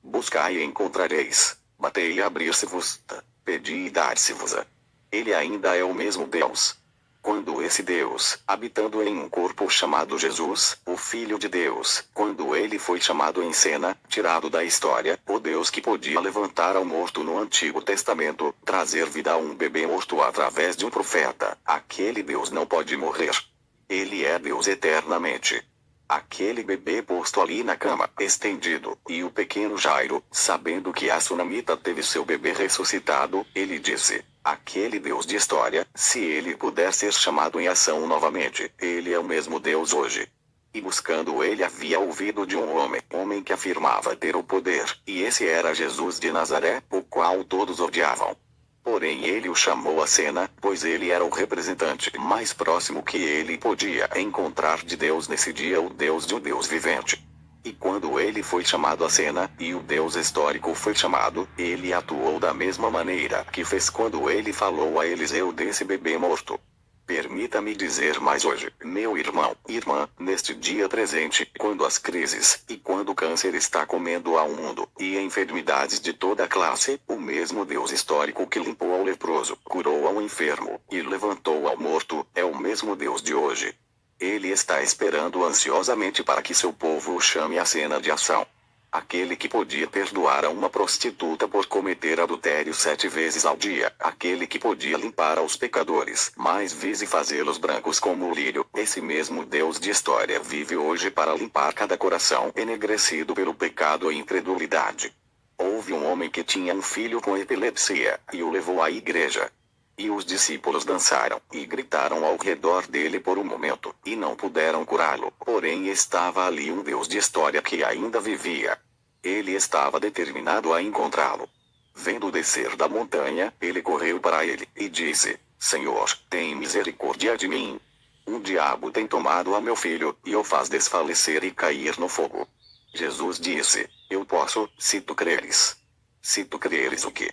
Buscai e encontrareis, batei e abrir-se-vos, pedi e dar-se-vos-á. Ele ainda é o mesmo Deus. Quando esse Deus, habitando em um corpo chamado Jesus, o Filho de Deus, quando ele foi chamado em cena, tirado da história, o Deus que podia levantar ao morto no Antigo Testamento, trazer vida a um bebê morto através de um profeta, aquele Deus não pode morrer. Ele é Deus eternamente. Aquele bebê posto ali na cama, estendido, e o pequeno Jairo, sabendo que a sunamita teve seu bebê ressuscitado, ele disse, aquele Deus de história, se ele puder ser chamado em ação novamente, ele é o mesmo Deus hoje. E buscando ele havia ouvido de um homem que afirmava ter o poder, e esse era Jesus de Nazaré, o qual todos odiavam. Porém ele o chamou à cena, pois ele era o representante mais próximo que ele podia encontrar de Deus nesse dia, o Deus de um Deus vivente. E quando ele foi chamado à cena, e o Deus histórico foi chamado, ele atuou da mesma maneira que fez quando ele falou a Eliseu desse bebê morto. Permita-me dizer mais hoje, meu irmão, irmã, neste dia presente, quando as crises, e quando o câncer está comendo ao mundo, e enfermidades de toda classe, o mesmo Deus histórico que limpou ao leproso, curou ao enfermo, e levantou ao morto, é o mesmo Deus de hoje. Ele está esperando ansiosamente para que seu povo o chame à cena de ação. Aquele que podia perdoar a uma prostituta por cometer adultério 7 vezes ao dia. Aquele que podia limpar aos pecadores mais vezes e fazê-los brancos como o lírio. Esse mesmo Deus de história vive hoje para limpar cada coração enegrecido pelo pecado e incredulidade. Houve um homem que tinha um filho com epilepsia, e o levou à igreja. E os discípulos dançaram, e gritaram ao redor dele por um momento, e não puderam curá-lo. Porém estava ali um Deus de história que ainda vivia. Ele estava determinado a encontrá-lo. Vendo descer da montanha, ele correu para ele, e disse: Senhor, tem misericórdia de mim. Um diabo tem tomado a meu filho, e o faz desfalecer e cair no fogo. Jesus disse: Eu posso, se tu creres. Se tu creres o quê?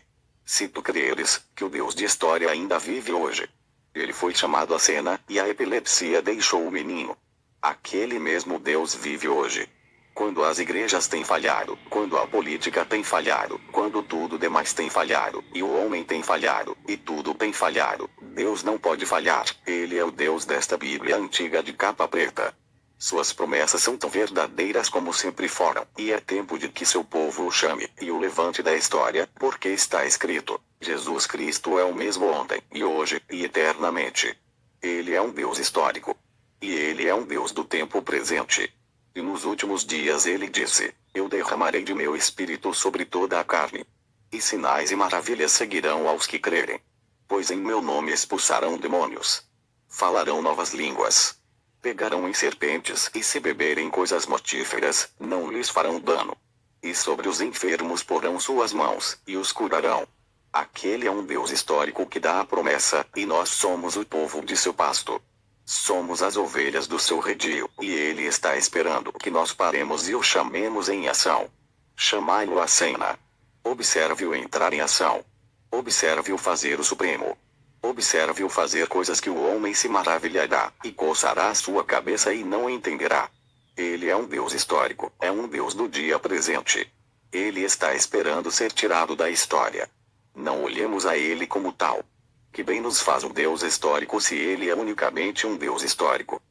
Se tu creres que o Deus de história ainda vive hoje. Ele foi chamado à cena, e a epilepsia deixou o menino. Aquele mesmo Deus vive hoje. Quando as igrejas têm falhado, quando a política tem falhado, quando tudo demais tem falhado, e o homem tem falhado, e tudo tem falhado, Deus não pode falhar. Ele é o Deus desta Bíblia antiga de capa preta. Suas promessas são tão verdadeiras como sempre foram, e é tempo de que seu povo o chame, e o levante da história, porque está escrito: Jesus Cristo é o mesmo ontem, e hoje, e eternamente. Ele é um Deus histórico. E ele é um Deus do tempo presente. E nos últimos dias ele disse: Eu derramarei de meu espírito sobre toda a carne. E sinais e maravilhas seguirão aos que crerem. Pois em meu nome expulsarão demônios. Falarão novas línguas. Pegarão em serpentes, e se beberem coisas mortíferas, não lhes farão dano. E sobre os enfermos porão suas mãos, e os curarão. Aquele é um Deus histórico que dá a promessa, e nós somos o povo de seu pasto. Somos as ovelhas do seu redil, e ele está esperando que nós paremos e o chamemos em ação. Chamai-o à cena. Observe-o entrar em ação. Observe-o fazer o supremo. Observe-o fazer coisas que o homem se maravilhará, e coçará a sua cabeça e não entenderá. Ele é um Deus histórico, é um Deus do dia presente. Ele está esperando ser tirado da história. Não olhemos a ele como tal. Que bem nos faz um Deus histórico se ele é unicamente um Deus histórico?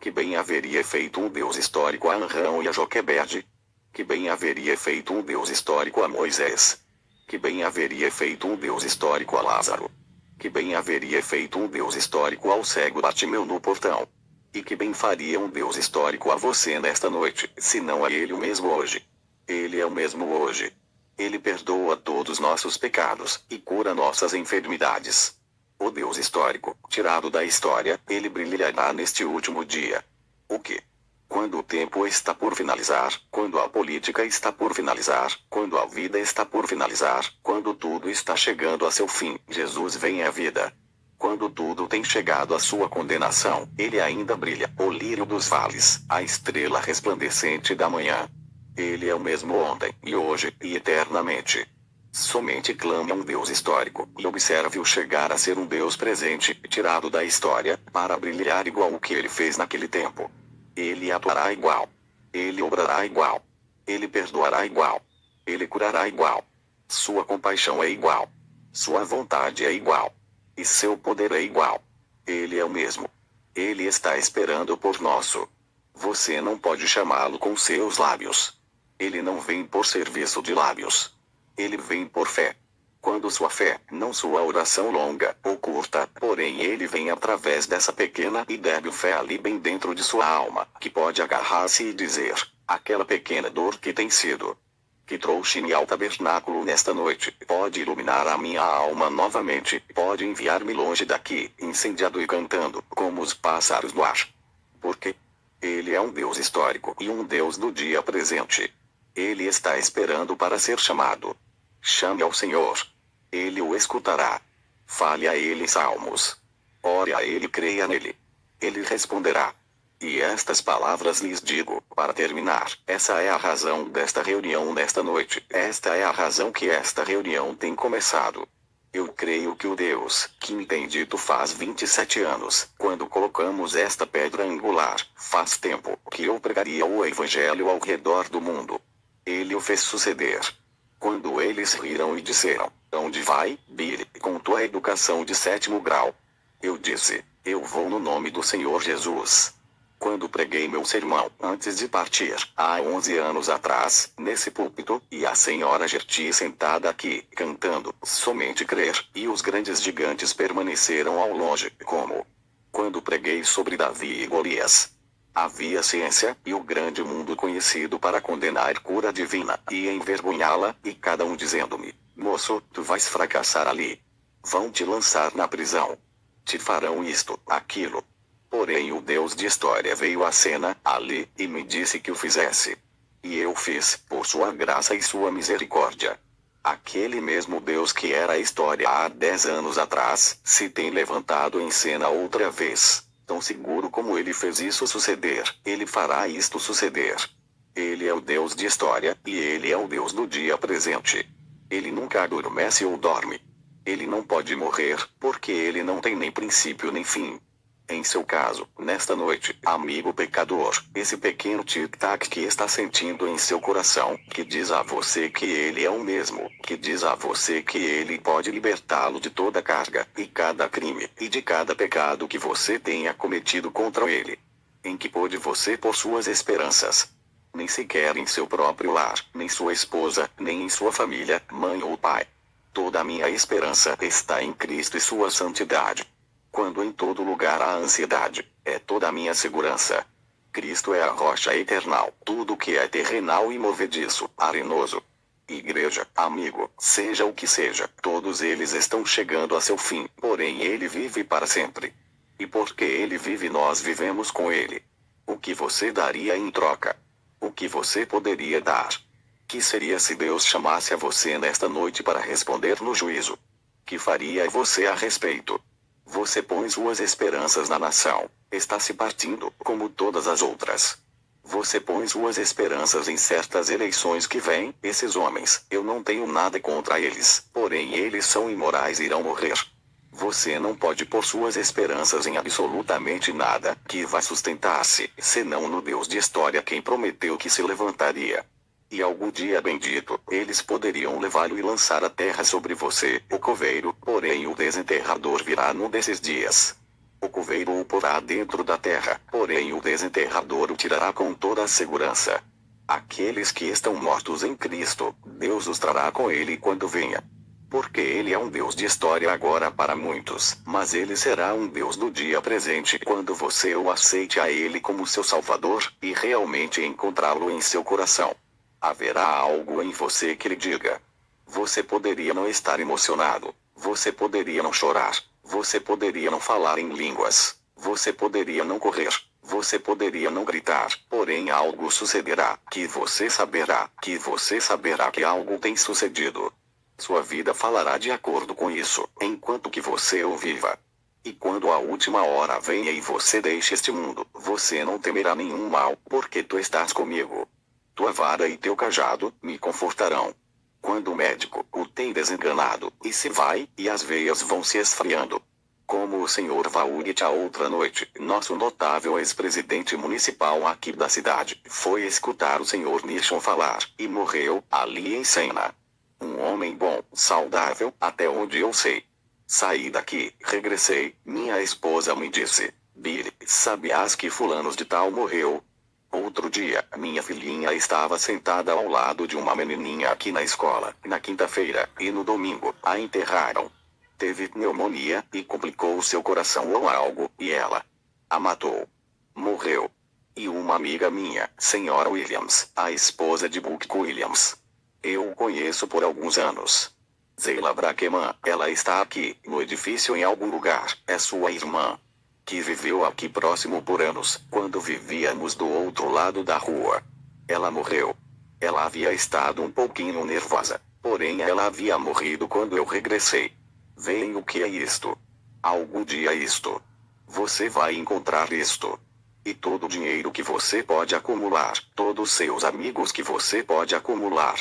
Que bem haveria feito um Deus histórico a Arão e a Joquebede? Que bem haveria feito um Deus histórico a Moisés? Que bem haveria feito um Deus histórico a Lázaro? Que bem haveria feito um Deus histórico ao cego Bartimeu no portão? E que bem faria um Deus histórico a você nesta noite, se não é ele o mesmo hoje? Ele é o mesmo hoje. Ele perdoa todos nossos pecados, e cura nossas enfermidades. O Deus histórico, tirado da história, ele brilhará neste último dia. O que? Quando o tempo está por finalizar, quando a política está por finalizar, quando a vida está por finalizar, quando tudo está chegando a seu fim, Jesus vem à vida. Quando tudo tem chegado à sua condenação, ele ainda brilha, o lírio dos vales, a estrela resplandecente da manhã. Ele é o mesmo ontem, e hoje, e eternamente. Somente clame a um Deus histórico, e observe-o chegar a ser um Deus presente, tirado da história, para brilhar igual o que ele fez naquele tempo. Ele atuará igual. Ele obrará igual. Ele perdoará igual. Ele curará igual. Sua compaixão é igual. Sua vontade é igual. E seu poder é igual. Ele é o mesmo. Ele está esperando por nosso. Você não pode chamá-lo com seus lábios. Ele não vem por serviço de lábios. Ele vem por fé. Quando sua fé, não sua oração longa ou curta, porém ele vem através dessa pequena e débil fé ali bem dentro de sua alma, que pode agarrar-se e dizer: aquela pequena dor que tem sido, que trouxe-me ao tabernáculo nesta noite, pode iluminar a minha alma novamente, pode enviar-me longe daqui, incendiado e cantando, como os pássaros do ar. Por quê? Ele é um Deus histórico e um Deus do dia presente. Ele está esperando para ser chamado. Chame ao Senhor. Ele o escutará. Fale a ele salmos. Ore a ele e creia nele. Ele responderá. E estas palavras lhes digo, para terminar, essa é a razão desta reunião nesta noite. Esta é a razão que esta reunião tem começado. Eu creio que o Deus, que me tem dito faz 27 anos, quando colocamos esta pedra angular, faz tempo que eu pregaria o Evangelho ao redor do mundo. Ele o fez suceder. Quando eles riram e disseram, onde vai, Billy, com tua educação de 7º grau? Eu disse, eu vou no nome do Senhor Jesus. Quando preguei meu sermão, antes de partir, há 11 anos atrás, nesse púlpito, e a senhora Gertie sentada aqui, cantando, somente crer, e os grandes gigantes permaneceram ao longe, como quando preguei sobre Davi e Golias. Havia ciência, e o grande mundo conhecido para condenar cura divina, e envergonhá-la, e cada um dizendo-me, moço, tu vais fracassar ali. Vão te lançar na prisão. Te farão isto, aquilo. Porém o Deus de história veio à cena, ali, e me disse que o fizesse. E eu fiz, por sua graça e sua misericórdia. Aquele mesmo Deus que era a história há 10 anos atrás, se tem levantado em cena outra vez. Tão seguro como ele fez isso suceder, ele fará isto suceder. Ele é o Deus de história, e ele é o Deus do dia presente. Ele nunca adormece ou dorme. Ele não pode morrer, porque ele não tem nem princípio nem fim. Em seu caso, nesta noite, amigo pecador, esse pequeno tic-tac que está sentindo em seu coração, que diz a você que ele é o mesmo, que diz a você que ele pode libertá-lo de toda carga, e cada crime, e de cada pecado que você tenha cometido contra ele. Em que pôde você pôr suas esperanças? Nem sequer em seu próprio lar, nem sua esposa, nem em sua família, mãe ou pai. Toda a minha esperança está em Cristo e sua santidade. Quando em todo lugar há ansiedade, é toda a minha segurança. Cristo é a rocha eternal, tudo que é terrenal e movediço, arenoso. Igreja, amigo, seja o que seja, todos eles estão chegando a seu fim, porém ele vive para sempre. E porque ele vive nós vivemos com ele. O que você daria em troca? O que você poderia dar? Que seria se Deus chamasse a você nesta noite para responder no juízo? Que faria você a respeito? Você põe suas esperanças na nação, está se partindo, como todas as outras. Você põe suas esperanças em certas eleições que vêm, esses homens, eu não tenho nada contra eles, porém eles são imorais e irão morrer. Você não pode pôr suas esperanças em absolutamente nada, que vai sustentar-se, senão no Deus de história quem prometeu que se levantaria. E algum dia bendito, eles poderiam levá-lo e lançar a terra sobre você, o coveiro, porém o desenterrador virá num desses dias. O coveiro o porá dentro da terra, porém o desenterrador o tirará com toda a segurança. Aqueles que estão mortos em Cristo, Deus os trará com ele quando venha. Porque ele é um Deus de história agora para muitos, mas ele será um Deus do dia presente quando você o aceite a ele como seu Salvador, e realmente encontrá-lo em seu coração. Haverá algo em você que lhe diga. Você poderia não estar emocionado. Você poderia não chorar. Você poderia não falar em línguas. Você poderia não correr. Você poderia não gritar. Porém algo sucederá, que você saberá que algo tem sucedido. Sua vida falará de acordo com isso, enquanto que você o viva. E quando a última hora venha e você deixe este mundo, você não temerá nenhum mal, porque tu estás comigo. Tua vara e teu cajado me confortarão. Quando o médico o tem desenganado, e se vai, e as veias vão se esfriando. Como o senhor Vaughan a outra noite, nosso notável ex-presidente municipal aqui da cidade, foi escutar o senhor Nixon falar, e morreu, ali em cena. Um homem bom, saudável, até onde eu sei. Saí daqui, regressei, minha esposa me disse, Billy, sabias que fulanos de tal morreu? Outro dia, minha filhinha estava sentada ao lado de uma menininha aqui na escola, na quinta-feira, e no domingo, a enterraram. Teve pneumonia, e complicou seu coração ou algo, e ela a matou. Morreu. E uma amiga minha, senhora Williams, a esposa de Buck Williams. Eu o conheço por alguns anos. Zeila Brakeman, ela está aqui, no edifício em algum lugar, é sua irmã. que viveu aqui próximo por anos, quando vivíamos do outro lado da rua. Ela morreu. Ela havia estado um pouquinho nervosa, porém ela havia morrido quando eu regressei. Veem o que é isto? Algum dia isto. Você vai encontrar isto. E todo o dinheiro que você pode acumular, todos seus amigos que você pode acumular.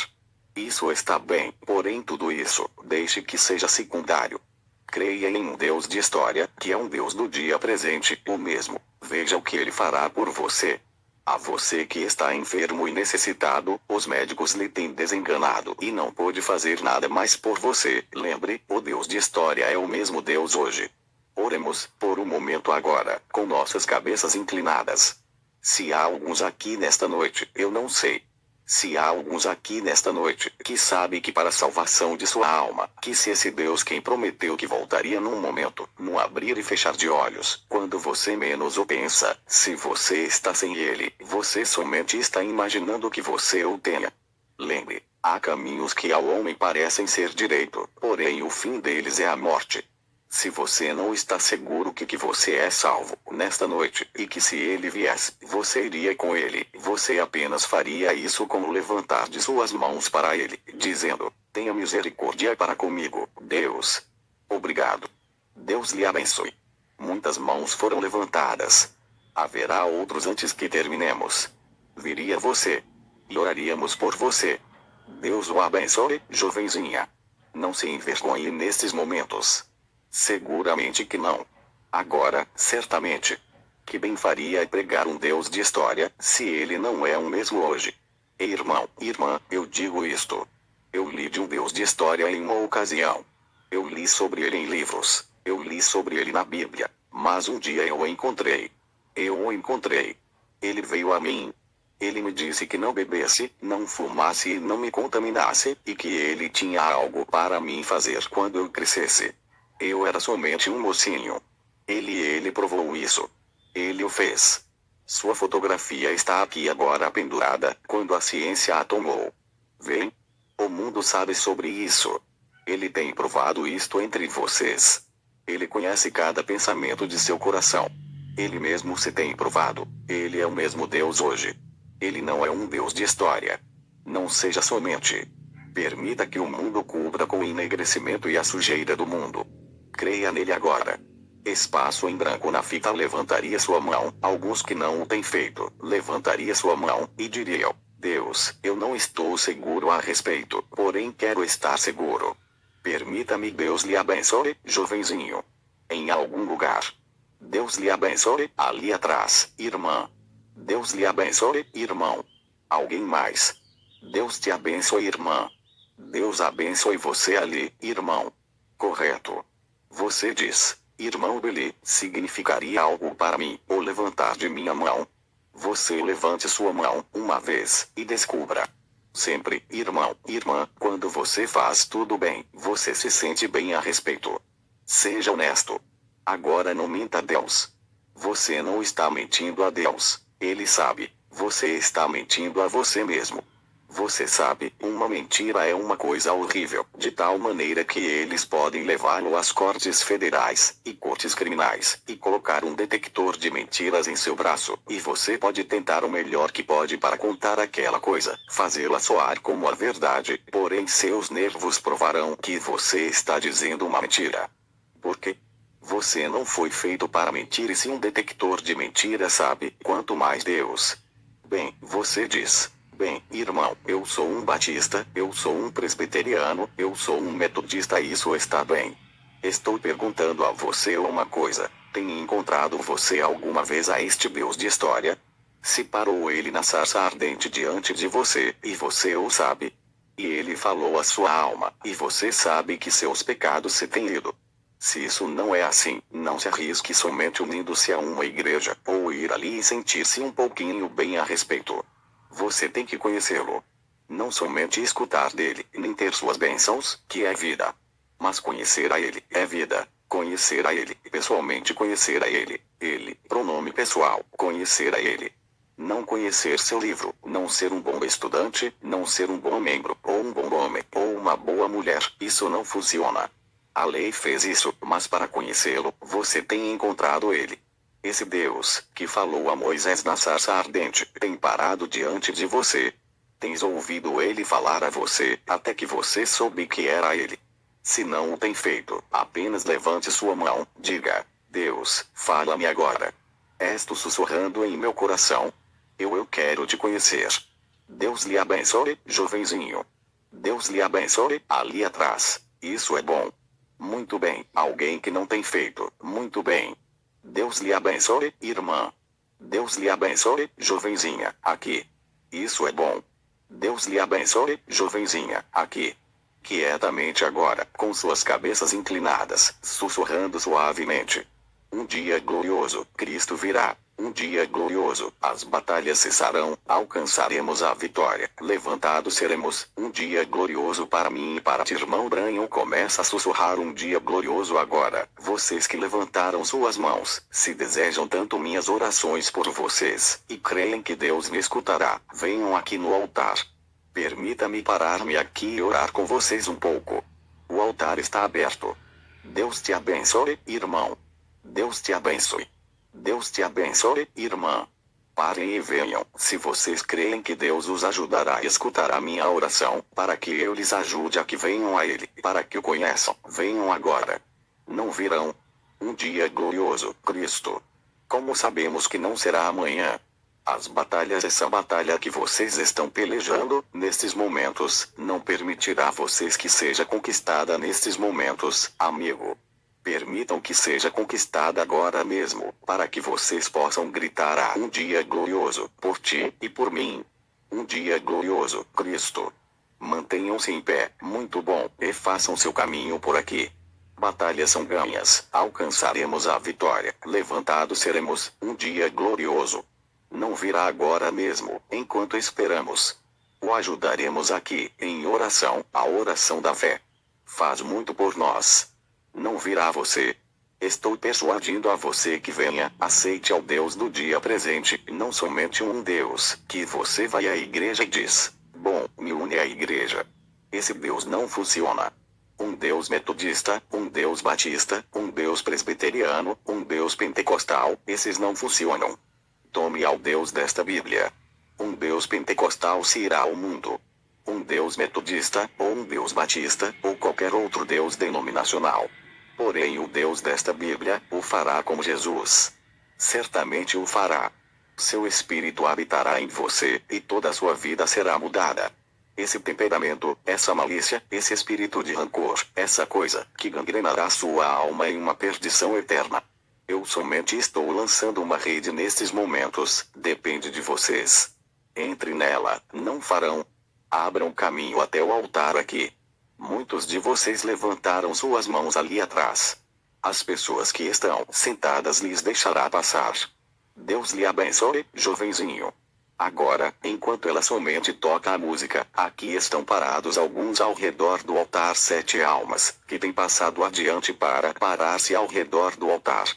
Isso está bem, porém tudo isso, deixe que seja secundário. Creia em um Deus de história, que é um Deus do dia presente, o mesmo. Veja o que ele fará por você. A você que está enfermo e necessitado, os médicos lhe têm desenganado e não pôde fazer nada mais por você. Lembre, o Deus de história é o mesmo Deus hoje. Oremos, por um momento agora, com nossas cabeças inclinadas. Se há alguns aqui nesta noite, eu não sei. Se há alguns aqui nesta noite, que sabe que para a salvação de sua alma, que se esse Deus quem prometeu que voltaria num momento, num abrir e fechar de olhos, quando você menos o pensa, se você está sem ele, você somente está imaginando que você o tenha. Lembre, há caminhos que ao homem parecem ser direito, porém o fim deles é a morte. Se você não está seguro que você é salvo nesta noite, e que se ele viesse, você iria com ele, você apenas faria isso com o levantar de suas mãos para ele, dizendo: tenha misericórdia para comigo, Deus. Obrigado. Deus lhe abençoe. Muitas mãos foram levantadas. Haverá outros antes que terminemos. Viria você. E oraríamos por você. Deus o abençoe, jovenzinha. Não se envergonhe nestes momentos. Seguramente que não. Agora, certamente. Que bem faria pregar um Deus de história, se ele não é o mesmo hoje. Irmão, irmã, eu digo isto. Eu li de um Deus de história em uma ocasião. Eu li sobre ele em livros. Eu li sobre ele na Bíblia. Mas um dia eu o encontrei. Eu o encontrei. Ele veio a mim. Ele me disse que não bebesse, não fumasse e não me contaminasse, e que ele tinha algo para mim fazer quando eu crescesse. Eu era somente um mocinho. Ele provou isso. Ele o fez. Sua fotografia está aqui agora pendurada, quando a ciência a tomou. Vem? O mundo sabe sobre isso. Ele tem provado isto entre vocês. Ele conhece cada pensamento de seu coração. Ele mesmo se tem provado. Ele é o mesmo Deus hoje. Ele não é um Deus de história. Não seja somente. Permita que o mundo cubra com o enegrecimento e a sujeira do mundo. Creia nele agora. Espaço em branco na fita. Levantaria sua mão. Alguns que não o têm feito, levantaria sua mão, e diriam: Deus, eu não estou seguro a respeito, porém quero estar seguro. Permita-me. Deus lhe abençoe, jovenzinho. Em algum lugar. Deus lhe abençoe, ali atrás, irmã. Deus lhe abençoe, irmão. Alguém mais. Deus te abençoe, irmã. Deus abençoe você ali, irmão. Correto. Você diz: irmão Billy, significaria algo para mim, o levantar de minha mão? Você levante sua mão, uma vez, e descubra. Sempre, irmão, irmã, quando você faz tudo bem, você se sente bem a respeito. Seja honesto. Agora não minta a Deus. Você não está mentindo a Deus, ele sabe, você está mentindo a você mesmo. Você sabe, uma mentira é uma coisa horrível, de tal maneira que eles podem levá-lo às cortes federais, e cortes criminais, e colocar um detector de mentiras em seu braço, e você pode tentar o melhor que pode para contar aquela coisa, fazê-la soar como a verdade, porém seus nervos provarão que você está dizendo uma mentira. Por quê? Você não foi feito para mentir, e se um detector de mentiras sabe, quanto mais Deus. Bem, você diz: bem, irmão, eu sou um batista, eu sou um presbiteriano, eu sou um metodista. Isso está bem. Estou perguntando a você uma coisa: tem encontrado você alguma vez a este Deus de história? Se parou ele na sarça ardente diante de você, e você o sabe? E ele falou à sua alma, e você sabe que seus pecados se têm ido? Se isso não é assim, não se arrisque somente unindo-se a uma igreja, ou ir ali e sentir-se um pouquinho bem a respeito. Você tem que conhecê-lo. Não somente escutar dele, nem ter suas bênçãos, que é vida. Mas conhecer a ele, é vida. Conhecer a ele, pessoalmente conhecer a ele. Ele, pronome pessoal, conhecer a ele. Não conhecer seu livro, não ser um bom estudante, não ser um bom membro, ou um bom homem, ou uma boa mulher, isso não funciona. A lei fez isso, mas para conhecê-lo, você tem encontrado ele. Esse Deus, que falou a Moisés na sarça ardente, tem parado diante de você. Tens ouvido ele falar a você, até que você soube que era ele. Se não o tem feito, apenas levante sua mão, diga: Deus, fala-me agora. És tu sussurrando em meu coração? Eu quero te conhecer. Deus lhe abençoe, jovenzinho. Deus lhe abençoe, ali atrás. Isso é bom. Muito bem, alguém que não tem feito, muito bem. Deus lhe abençoe, irmã. Deus lhe abençoe, jovenzinha, aqui. Isso é bom. Deus lhe abençoe, jovenzinha, aqui. Quietamente agora, com suas cabeças inclinadas, sussurrando suavemente. Um dia glorioso, Cristo virá. Um dia glorioso, as batalhas cessarão, alcançaremos a vitória, levantados seremos. Um dia glorioso para mim e para ti, irmão Branham começa a sussurrar. Um dia glorioso agora. Vocês que levantaram suas mãos, se desejam tanto minhas orações por vocês, e creem que Deus me escutará, venham aqui no altar. Permita-me parar-me aqui e orar com vocês um pouco. O altar está aberto. Deus te abençoe, irmão. Deus te abençoe. Deus te abençoe, irmã. Parem e venham, se vocês creem que Deus os ajudará e escutará minha oração, para que eu lhes ajude a que venham a Ele, para que o conheçam, venham agora. Não virão. Um dia glorioso, Cristo. Como sabemos que não será amanhã? As batalhas, essa batalha que vocês estão pelejando, nestes momentos, não permitirá a vocês que seja conquistada nestes momentos, amigo. Permitam que seja conquistada agora mesmo, para que vocês possam gritar um dia glorioso, por ti e por mim. Um dia glorioso, Cristo. Mantenham-se em pé, muito bom, e façam seu caminho por aqui. Batalhas são ganhas, alcançaremos a vitória, levantados seremos, um dia glorioso. Não virá agora mesmo, enquanto esperamos. O ajudaremos aqui, em oração, a oração da fé. Faz muito por nós. Não virá você. Estou persuadindo a você que venha, aceite ao Deus do dia presente, não somente um Deus, que você vai à igreja e diz: bom, me une à igreja. Esse Deus não funciona. Um Deus metodista, um Deus batista, um Deus presbiteriano, um Deus pentecostal, esses não funcionam. Tome ao Deus desta Bíblia. Um Deus pentecostal se irá ao mundo. Um Deus metodista, ou um Deus batista, ou qualquer outro Deus denominacional. Porém o Deus desta Bíblia, o fará como Jesus. Certamente o fará. Seu espírito habitará em você, e toda a sua vida será mudada. Esse temperamento, essa malícia, esse espírito de rancor, essa coisa, que gangrenará sua alma em uma perdição eterna. Eu somente estou lançando uma rede nestes momentos, depende de vocês. Entre nela, não farão. Abram caminho até o altar aqui. Muitos de vocês levantaram suas mãos ali atrás. As pessoas que estão sentadas lhes deixará passar. Deus lhe abençoe, jovenzinho. Agora, enquanto ela somente toca a música, aqui estão parados alguns ao redor do altar, 7 almas, que têm passado adiante para parar-se ao redor do altar.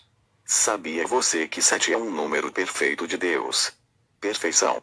Sabia você que 7 é um número perfeito de Deus? Perfeição.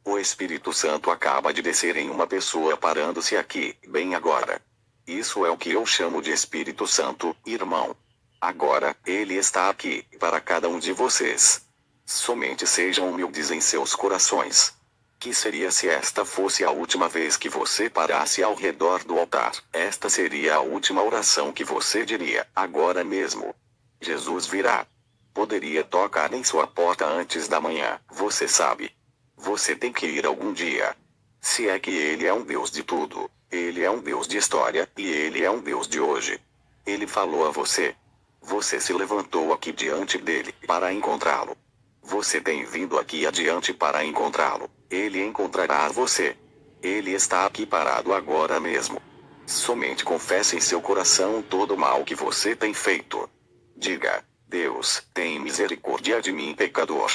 O Espírito Santo acaba de descer em uma pessoa parando-se aqui, bem agora. Isso é o que eu chamo de Espírito Santo, irmão. Agora, ele está aqui, para cada um de vocês. Somente sejam humildes em seus corações. Que seria se esta fosse a última vez que você parasse ao redor do altar? Esta seria a última oração que você diria, agora mesmo. Jesus virá. Poderia tocar em sua porta antes da manhã, você sabe. Você tem que ir algum dia. Se é que ele é um Deus de tudo, ele é um Deus de história, e ele é um Deus de hoje. Ele falou a você. Você se levantou aqui diante dele, para encontrá-lo. Você tem vindo aqui adiante para encontrá-lo. Ele encontrará você. Ele está aqui parado agora mesmo. Somente confesse em seu coração todo o mal que você tem feito. Diga: Deus, tem misericórdia de mim, pecador.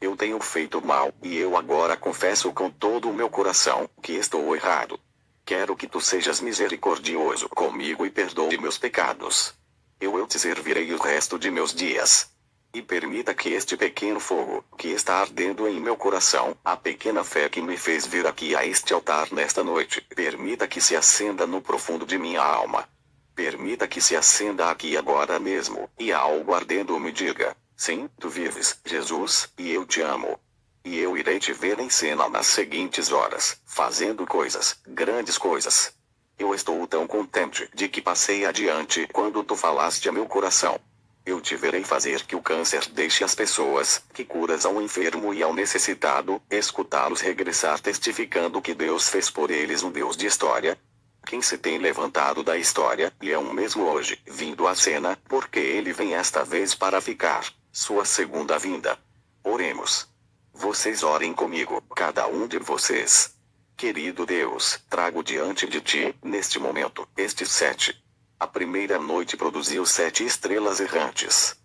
Eu tenho feito mal, e eu agora confesso com todo o meu coração, que estou errado. Quero que tu sejas misericordioso comigo e perdoe meus pecados. Eu te servirei o resto de meus dias. E permita que este pequeno fogo, que está ardendo em meu coração, a pequena fé que me fez vir aqui a este altar nesta noite, permita que se acenda no profundo de minha alma. Permita que se acenda aqui agora mesmo, e algo ardendo me diga: Sim, tu vives, Jesus, e eu te amo. E eu irei te ver em cena nas seguintes horas, fazendo coisas, grandes coisas. Eu estou tão contente de que passei adiante quando tu falaste a meu coração. Eu te verei fazer que o câncer deixe as pessoas, que curas ao enfermo e ao necessitado, escutá-los regressar testificando que Deus fez por eles um Deus de história. Quem se tem levantado da história, e é um mesmo hoje, vindo à cena, porque ele vem esta vez para ficar, sua segunda vinda. Oremos. Vocês orem comigo, cada um de vocês. Querido Deus, trago diante de ti, neste momento, estes 7. A primeira noite produziu 7 estrelas errantes.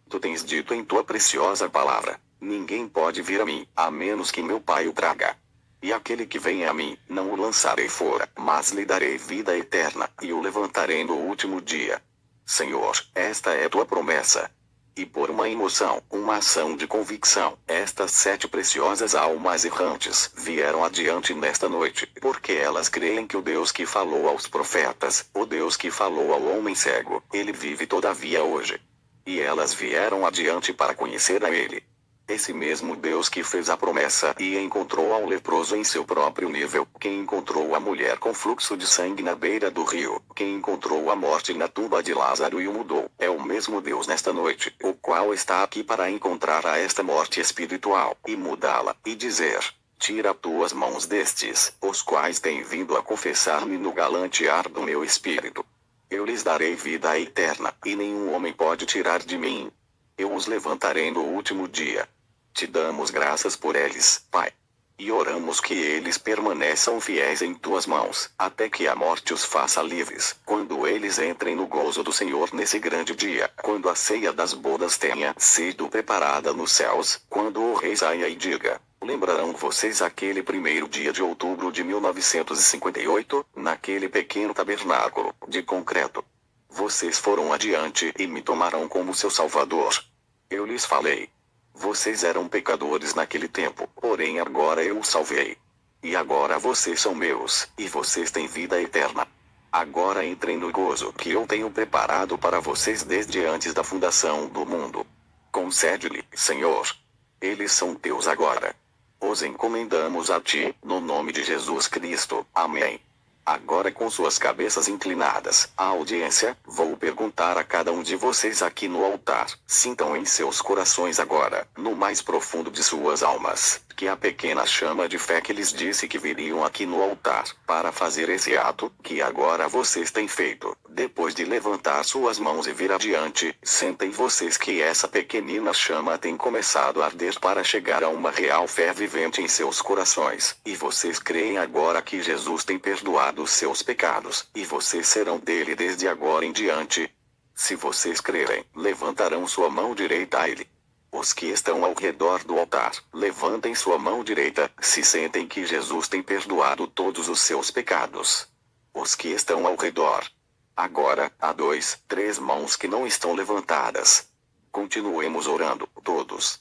Tu tens dito em tua preciosa palavra: ninguém pode vir a mim, a menos que meu Pai o traga. E aquele que vem a mim, não o lançarei fora, mas lhe darei vida eterna, e o levantarei no último dia. Senhor, esta é tua promessa. E por uma emoção, uma ação de convicção, estas 7 preciosas almas errantes vieram adiante nesta noite, porque elas creem que o Deus que falou aos profetas, o Deus que falou ao homem cego, ele vive todavia hoje. E elas vieram adiante para conhecer a ele. Esse mesmo Deus que fez a promessa e encontrou ao leproso em seu próprio nível, quem encontrou a mulher com fluxo de sangue na beira do rio, quem encontrou a morte na tumba de Lázaro e o mudou, é o mesmo Deus nesta noite, o qual está aqui para encontrar a esta morte espiritual, e mudá-la, e dizer: tira tuas mãos destes, os quais têm vindo a confessar-me no galantear do meu espírito. Eu lhes darei vida eterna, e nenhum homem pode tirar de mim. Eu os levantarei no último dia. Te damos graças por eles, Pai. E oramos que eles permaneçam fiéis em tuas mãos, até que a morte os faça livres, quando eles entrem no gozo do Senhor nesse grande dia, quando a ceia das bodas tenha sido preparada nos céus, quando o rei saia e diga: lembrarão vocês aquele 1º dia de outubro de 1958, naquele pequeno tabernáculo, de concreto. Vocês foram adiante e me tomaram como seu salvador. Eu lhes falei. Vocês eram pecadores naquele tempo, porém agora eu os salvei. E agora vocês são meus, e vocês têm vida eterna. Agora entrem no gozo que eu tenho preparado para vocês desde antes da fundação do mundo. Concede-lhe, Senhor. Eles são teus agora. Os encomendamos a ti, no nome de Jesus Cristo. Amém. Agora, com suas cabeças inclinadas, a audiência, vou perguntar a cada um de vocês aqui no altar, sintam em seus corações agora, no mais profundo de suas almas, que a pequena chama de fé que lhes disse que viriam aqui no altar, para fazer esse ato, que agora vocês têm feito, depois de levantar suas mãos e vir adiante, sentem vocês que essa pequenina chama tem começado a arder para chegar a uma real fé vivente em seus corações, e vocês creem agora que Jesus tem perdoado os seus pecados, e vocês serão dele desde agora em diante. Se vocês crerem, levantarão sua mão direita a ele. Os que estão ao redor do altar, levantem sua mão direita, se sentem que Jesus tem perdoado todos os seus pecados. Os que estão ao redor. Agora, há 2, 3 mãos que não estão levantadas. Continuemos orando, todos.